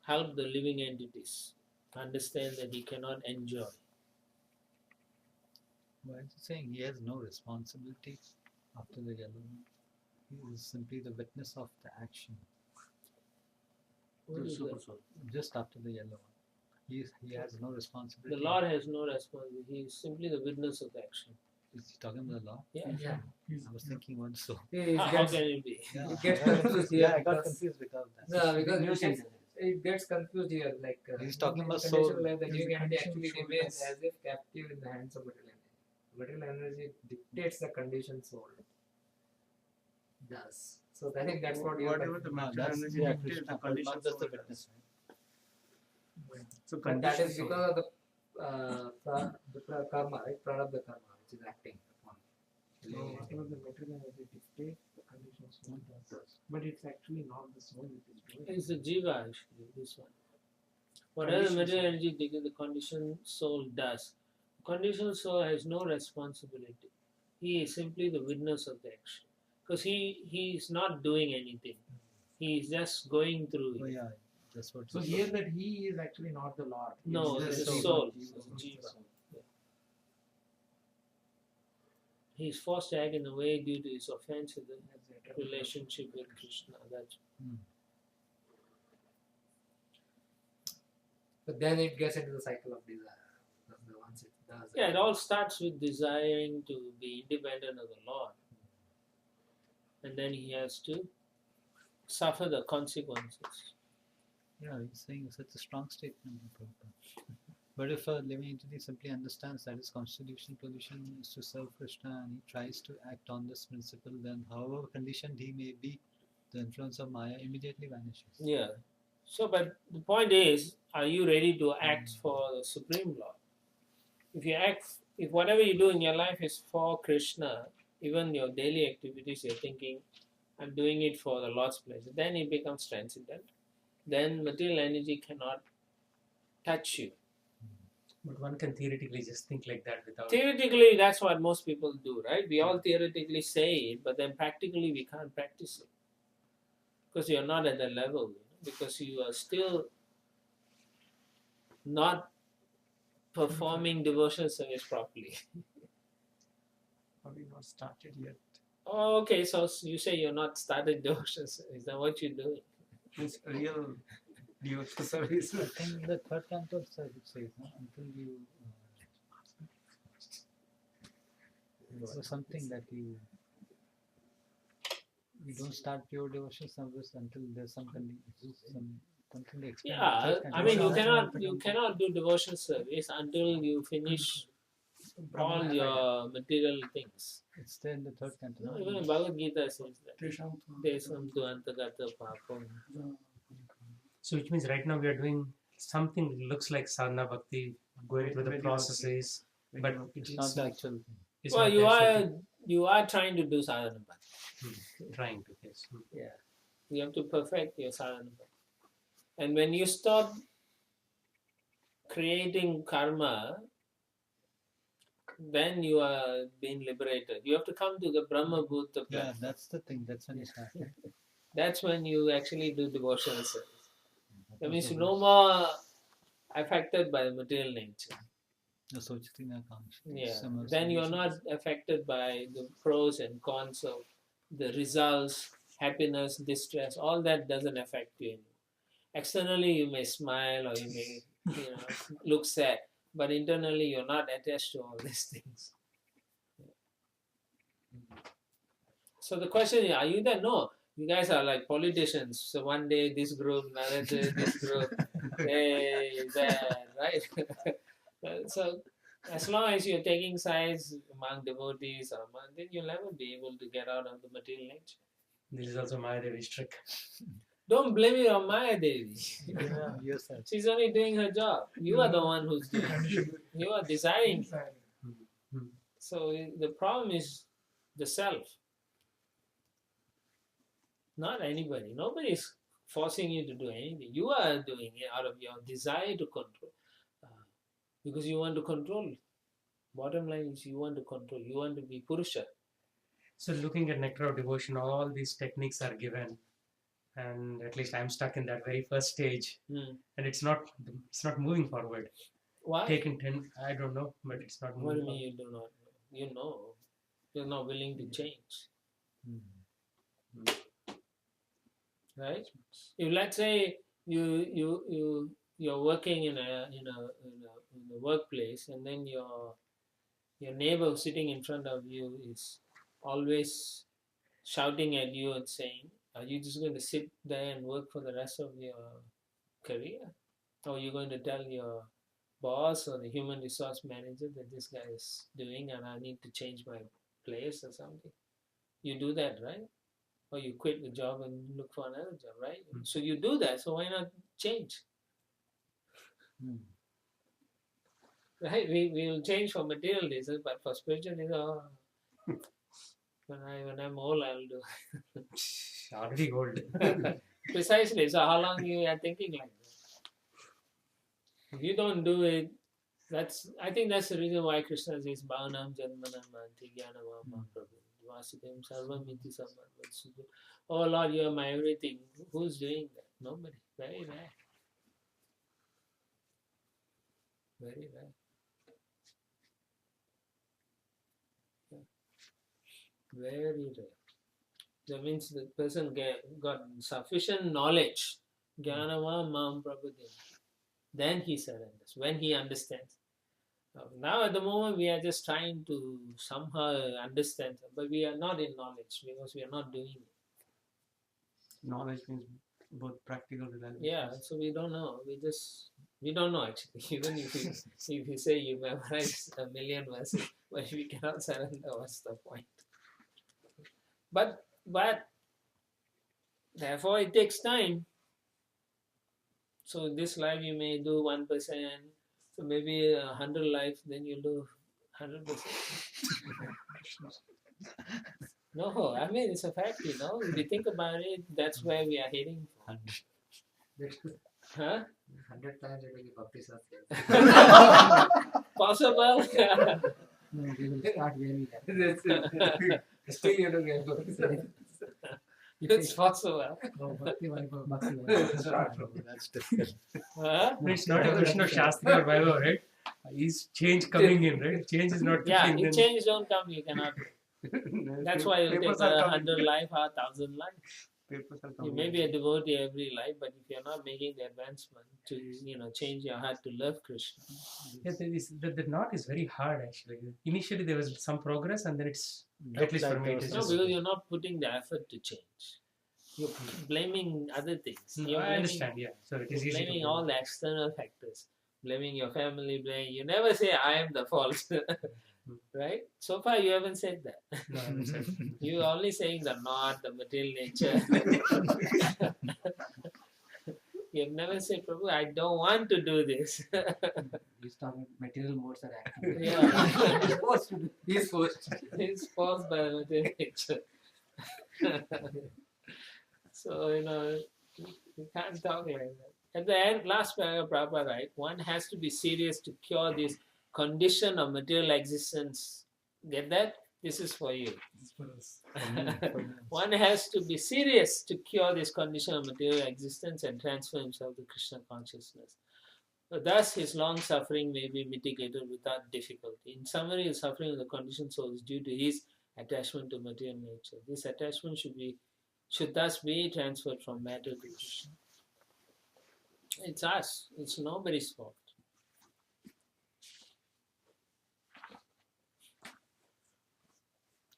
Speaker 1: help the living entities understand that he cannot enjoy.
Speaker 6: Why is he saying he has no responsibility after the yellow one? He is simply the witness of the action.
Speaker 1: What is
Speaker 2: Super
Speaker 1: that?
Speaker 2: soul.
Speaker 6: Just after the yellow one. He has no
Speaker 1: The
Speaker 6: responsibility.
Speaker 1: Lord has no responsibility. He is simply the witness of the action.
Speaker 6: Is he talking about the law?
Speaker 1: Yeah.
Speaker 7: Yeah.
Speaker 6: I was thinking what so.
Speaker 1: How can it be?
Speaker 6: Yeah,
Speaker 7: It gets
Speaker 6: I-
Speaker 7: confused here
Speaker 6: Yeah, I got
Speaker 7: because-
Speaker 6: confused because of that.
Speaker 7: No, because
Speaker 2: New
Speaker 7: it gets confused here. Like
Speaker 6: He's talking
Speaker 7: in
Speaker 6: about
Speaker 7: conditional
Speaker 6: soul.
Speaker 7: life, the
Speaker 8: There's
Speaker 7: living
Speaker 8: a
Speaker 7: entity
Speaker 8: condition
Speaker 7: actually
Speaker 8: soul
Speaker 7: remains
Speaker 8: does.
Speaker 7: as if captive in the hands of material energy. Material energy dictates the conditioned soul. Does. So I think that's what you're
Speaker 2: Whatever the
Speaker 7: confused.
Speaker 2: material
Speaker 6: That's
Speaker 2: energy
Speaker 6: yeah,
Speaker 2: dictates,
Speaker 6: Krishna,
Speaker 2: the
Speaker 6: but
Speaker 2: condition
Speaker 6: not just the
Speaker 2: soul
Speaker 6: witness.
Speaker 2: does. So
Speaker 7: But that
Speaker 2: condition
Speaker 7: is
Speaker 2: soul.
Speaker 7: because of the karma, right? Prarabdha karma, which is acting upon.
Speaker 4: So whatever the material energy dictates, the condition soul does. But it's actually not the soul which is doing it.
Speaker 1: It's the jiva actually, this one. Whatever the
Speaker 2: Conditioned
Speaker 1: material
Speaker 2: soul.
Speaker 1: energy dictates, the conditioned soul does. Conditioned soul has no responsibility. He is simply the witness of the action. Because he is not doing anything. He is just going through
Speaker 6: Oh
Speaker 1: it.
Speaker 6: yeah, that's what.
Speaker 4: So here that he is actually not the Lord.
Speaker 1: No,
Speaker 4: It's
Speaker 1: it's the
Speaker 4: jiva.
Speaker 1: soul.
Speaker 4: It's
Speaker 1: It's
Speaker 4: the
Speaker 1: jiva.
Speaker 4: soul.
Speaker 1: He is forced to act in a way due to his offense with the
Speaker 4: That's the
Speaker 1: relationship with Krishna. That's
Speaker 7: But then it gets into the cycle of desire. That's the once it does.
Speaker 1: yeah, it all starts with desiring to be independent of the Lord. And then he has to suffer the consequences.
Speaker 6: Yeah, he's saying such a strong statement. Prabhupada. But if a living entity simply understands that his constitutional position is to serve Krishna and he tries to act on this principle, then however conditioned he may be, the influence of Maya immediately vanishes.
Speaker 1: Yeah. So, but the point is, are you ready to act for the Supreme Lord? If whatever you do in your life is for Krishna, even your daily activities, you're thinking, I'm doing it for the Lord's pleasure, then it becomes transcendental. Then material energy cannot touch you.
Speaker 5: But one can theoretically just think like that without.
Speaker 1: Theoretically, that's what most people do, right? We all theoretically say it, but then practically we can't practice it. Because you're not at that level, because you are still not performing devotional service properly.
Speaker 2: Probably not started yet.
Speaker 1: Oh, okay, so you say you're not started devotional service, then what you doing?
Speaker 2: It's real devotional service.
Speaker 6: I think the third canto itself it says, no? Until you. It was something that you don't start pure devotional service until there's some something they explain. in the
Speaker 1: Yeah,
Speaker 6: third
Speaker 1: I
Speaker 6: canto.
Speaker 1: mean
Speaker 6: So
Speaker 1: you cannot do devotional service until you finish all your material things.
Speaker 6: it's there in the third canto.
Speaker 1: No,
Speaker 6: no?
Speaker 1: even in Bhagavad Gita says that.
Speaker 8: Tesham
Speaker 1: Desam tu antagata papam.
Speaker 5: So which means right now we are doing something that looks like sadhana bhakti, going through the
Speaker 2: Very
Speaker 5: processes, but
Speaker 6: It's not the actual thing.
Speaker 5: it's
Speaker 1: Well,
Speaker 5: not the actual thing.
Speaker 1: you are trying to do sadhana bhakti.
Speaker 5: Trying to, yes.
Speaker 1: Yeah, you have to perfect your sadhana bhakti. And when you stop creating karma, then you are being liberated. You have to come to the Brahma Bhuta
Speaker 6: Yeah,
Speaker 1: platform.
Speaker 6: that's the thing. That's when you start.
Speaker 1: That's when you actually do devotional service. That means no more affected by the material nature. Yeah. Then you're not affected by the pros and cons of the results, happiness, distress. All that doesn't affect you anymore. Externally, you may smile or you may, look sad, but internally, you're not attached to all these things. So the question is, are you there? No. You guys are like politicians. So one day this group, another day this group, hey, there, right? So as long as you're taking sides among devotees, then you'll never be able to get out of the material nature.
Speaker 5: This is also Mayadevi's trick.
Speaker 1: Don't blame it on Maya Devi. She's only doing her job. You are the one who's doing it. You are deciding. So the problem is the self. Not anybody. Nobody is forcing you to do anything. You are doing it out of your desire to control. Because you want to control. Bottom line is you want to control. You want to be Purusha.
Speaker 5: So looking at Nectar of Devotion, all these techniques are given. And at least I'm stuck in that very first stage. And it's not moving forward.
Speaker 1: Why?
Speaker 5: Taken 10, I don't know, but it's not moving.
Speaker 1: What do you mean you do not know? You know. You're not willing to change. Right? If let's say you're working in a workplace, and then your neighbor sitting in front of you is always shouting at you and saying, are you just going to sit there and work for the rest of your career? Or are you going to tell your boss or the human resource manager that this guy is doing and I need to change my place or something? You do that, right? Or you quit the job and look for another job, right? So you do that, so why not change? Right? We will change for material reasons, but for spiritual reasons, when I'm old, I'll do.
Speaker 5: Already old.
Speaker 1: Precisely. So how long you are thinking like that? If you don't do it, I think that's the reason why Krishna says Bhavanam Janmanam Manti Jnanamam Prabhu Vasudevam Sarvam Iti Samman. Oh Lord, you are my everything. Who's doing that? Nobody. Very rare. Very rare. Very rare. That means the person got sufficient knowledge. Jnanamam Mam Prabhu. Then he surrenders. When he understands. Now at the moment we are just trying to somehow understand, but we are not in knowledge because we are not doing it.
Speaker 2: Knowledge means both practical and relative.
Speaker 1: Yeah, so we don't know. We don't know actually. Even if you say you memorize 1,000,000 verses, but if we cannot surrender, what's the point? But therefore it takes time. So this life you may do 1%, so maybe 100 lives, then you'll do 100%. No, I mean it's a fact, If you think about it, that's where we are heading for. Huh?
Speaker 7: 100 times it will be bhakti sastra.
Speaker 1: Possible?
Speaker 7: No, we will start very well. Still you don't get bhakti sastra.
Speaker 1: It's possible.
Speaker 7: Oh, bhakti Vaibhav, bhakti Vaibhav.
Speaker 6: That's difficult.
Speaker 1: Huh?
Speaker 5: It's not a question of Shastri or Vaibhav, right? Is change coming in, right? Change is not
Speaker 1: Yeah,
Speaker 5: coming
Speaker 1: if
Speaker 5: in.
Speaker 1: change don't come, you cannot. That's why you take 100 life or 1,000 life. You may be a devotee every life, but if you're not making the advancement to, change your heart to love Krishna.
Speaker 5: Yeah, the knot is very hard actually. Initially there was some progress and then it's, at least for me, it is
Speaker 1: No,
Speaker 5: just...
Speaker 1: because you're not putting the effort to change. You're blaming other things.
Speaker 5: No,
Speaker 1: You're
Speaker 5: I understand, yeah. So it is easy
Speaker 1: blaming
Speaker 5: to...
Speaker 1: all the external factors. Blaming your family, you never say, I am the fault. Right? So far you haven't said that.
Speaker 5: No, I haven't said.
Speaker 1: You're only saying the not, the material nature. You've never said, Prabhu, I don't want to do this.
Speaker 7: He's talking material modes are active.
Speaker 1: Yeah.
Speaker 7: He's forced to do. He's forced.
Speaker 1: It's forced by the material nature. So, you can't talk like that. At the end, last paragraph, Prabhupada writes, one has to be serious to cure this condition of material existence. Get that? This is for you. One has to be serious to cure this condition of material existence and transfer himself to Krishna consciousness. Thus, his long suffering may be mitigated without difficulty. In summary, the suffering of the conditioned soul is due to his attachment to material nature. This attachment should thus be transferred from matter to Krishna. It's us. It's nobody's fault.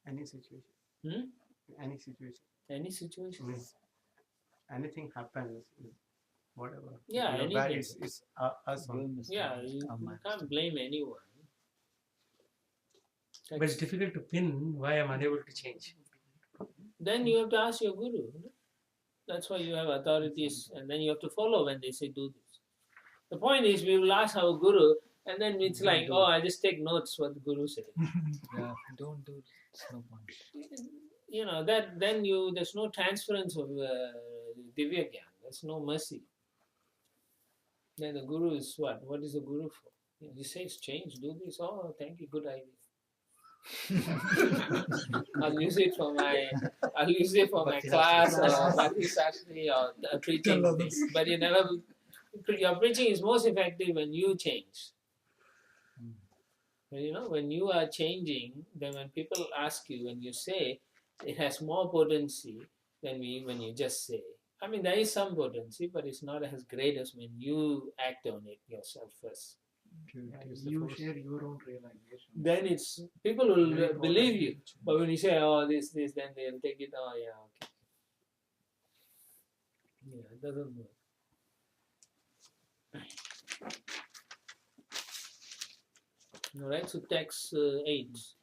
Speaker 2: Any situation. Any situation.
Speaker 1: Any situation.
Speaker 2: Means anything happens, whatever.
Speaker 1: Yeah,
Speaker 2: you know, bad,
Speaker 1: anything.
Speaker 2: it's us only.
Speaker 1: Yeah, you can't blame anyone.
Speaker 5: But it's difficult to pin why I'm unable to change.
Speaker 1: Then you have to ask your guru. That's why you have authorities, and then you have to follow when they say do this. The point is, we will ask our guru, and then it's like, oh, I just take notes what the guru said.
Speaker 6: Yeah, don't do it. It's no point.
Speaker 1: You know that then there's no transference of divya gyan. There's no mercy. Then the guru is what? What is the guru for? He says change, do this. Oh, thank you, good idea. I'll use it for my class or Bhakti Shastri or preaching things. But your preaching is most effective when you change. When you are changing, then when people ask you, when you say, it has more potency than when you just say. I mean, there is some potency, but it's not as great as when you act on it yourself first.
Speaker 4: You share your own realization.
Speaker 1: Then it's people will believe you, but when you say, oh, this, then they'll take it. Oh, yeah, okay. Yeah, it doesn't work. All right, so text 8.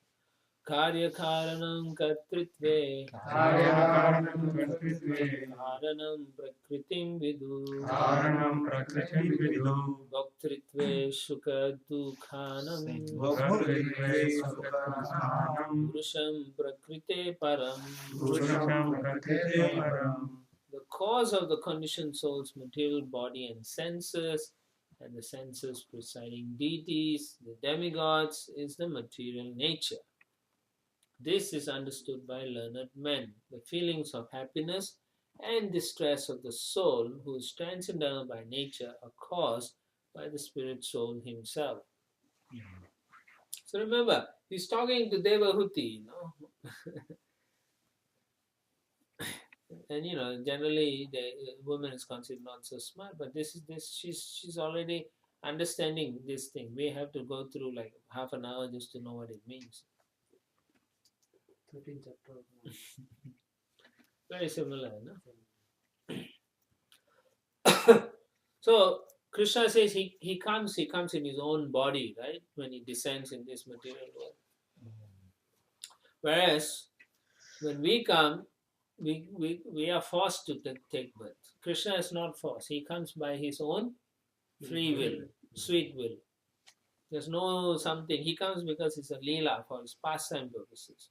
Speaker 1: Karya karanam kartritve karanam prakritim vidu bhaktritve sukha dukhanam purusham prakrite param. The cause of the conditioned soul's material body and senses, and the senses presiding deities, the demigods, is the material nature. This is understood by learned men. The feelings of happiness and distress of the soul, who is transcendental by nature, are caused by the spirit soul himself. So remember, he's talking to Devahuti, And generally the woman is considered not so smart, but she's already understanding this thing. We have to go through like half an hour just to know what it means. 13th chapter. Very similar, no? So Krishna says he comes in his own body, right? When he descends in this material world. Whereas when we come, we are forced to take birth. Krishna is not forced. He comes by his own free will, sweet will. There's no something. He comes because it's a leela for his pastime purposes.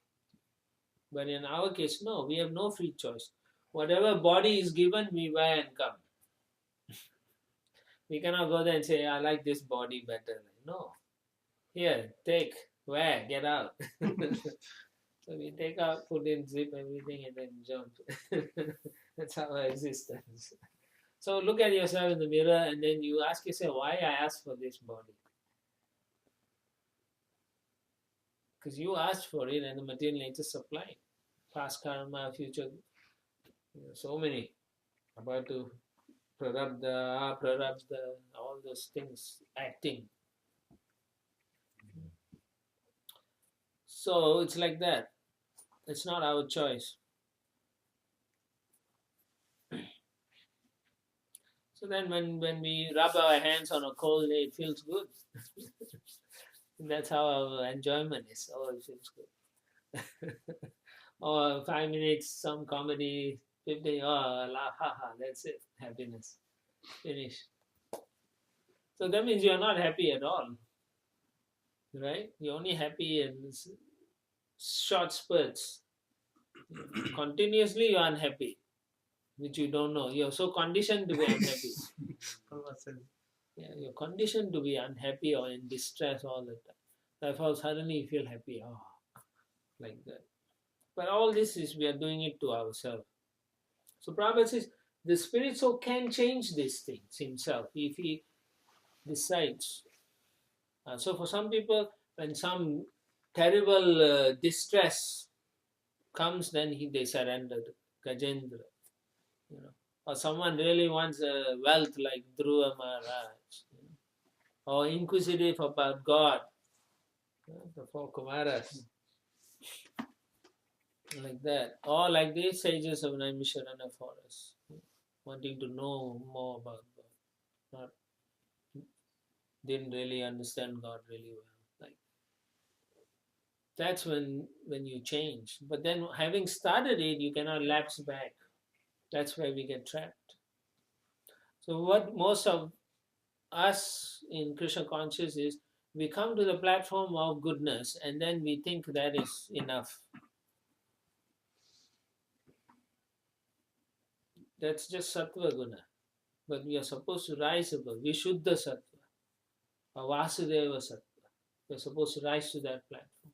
Speaker 1: But in our case, no, we have no free choice. Whatever body is given, we wear and come. We cannot go there and say, I like this body better. No. Here, take, wear, get out. So we take out, put in, zip everything, and then jump. That's our existence. So look at yourself in the mirror, and then you ask yourself, why I asked for this body? Because you asked for it, and the material nature supplied. Past karma, future, so many. About to prarabdha, all those things, acting. So it's like that. It's not our choice. So then when we rub our hands on a cold day, it feels good. That's how our enjoyment is. Oh, it feels good. Or 5 minutes, some comedy, 50, laugh, haha, that's it. Happiness. Finish. So that means you're not happy at all. Right? You're only happy in short spurts. Continuously you're unhappy, which you don't know. You're so conditioned to be unhappy. Yeah, you're conditioned to be unhappy or in distress all the time. Therefore, suddenly you feel happy. Oh, like that. But all this is we are doing it to ourselves. So Prabhupada says the spirit soul can change these things himself. If he decides. So for some people, when some terrible distress comes, then they surrender to Gajendra, you know. Or someone really wants wealth like Dhruva Maharaj, you know, or inquisitive about God, the four Kumaras, like that, or like these sages of Naimisharana forest, wanting to know more about God, not didn't really understand God really well. Like that's when you change. But then having started it, you cannot lapse back. That's where we get trapped. So what most of us in Krishna conscious is, we come to the platform of goodness and then we think that is enough. That's just sattva guna. But we are supposed to rise above. We Vishuddha sattva, or Vasudeva sattva. We are supposed to rise to that platform.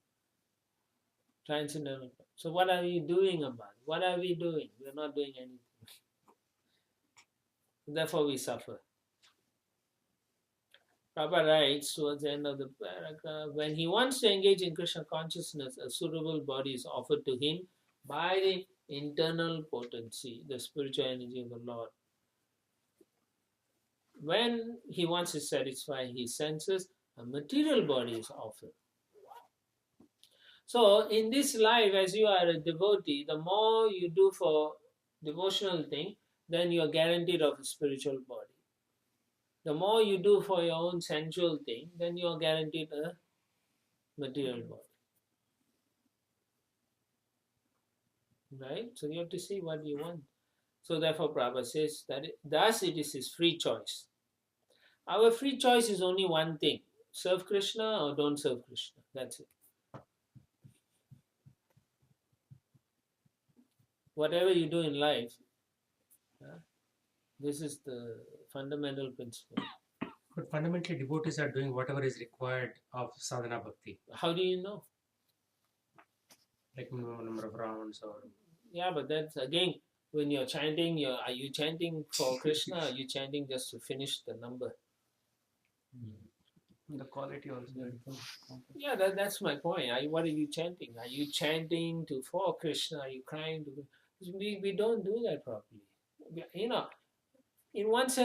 Speaker 1: Transcendental. So what are we doing about it? What are we doing? We are not doing anything. Therefore we suffer. Prabhupada writes towards the end of the paragraph, when he wants to engage in Krishna consciousness, a suitable body is offered to him by the internal potency, the spiritual energy of the Lord. When he wants to satisfy his senses, a material body is offered. So in this life, as you are a devotee, the more you do for devotional thing, then you are guaranteed of a spiritual body. The more you do for your own sensual thing, then you are guaranteed a material body. Right? So you have to see what you want. So therefore Prabhupada says that thus it is his free choice. Our free choice is only one thing. Serve Krishna or don't serve Krishna. That's it. Whatever you do in life, this is the fundamental principle.
Speaker 5: But fundamentally, devotees are doing whatever is required of sadhana bhakti.
Speaker 1: How do you know?
Speaker 5: Like number of rounds or...
Speaker 1: Yeah, but that's again, when you're chanting, are you chanting for Krishna or are you chanting just to finish the number?
Speaker 2: The quality also.
Speaker 1: Yeah, that's my point. What are you chanting? Are you chanting for Krishna? Are you crying to... We don't do that properly. You know, in one sense,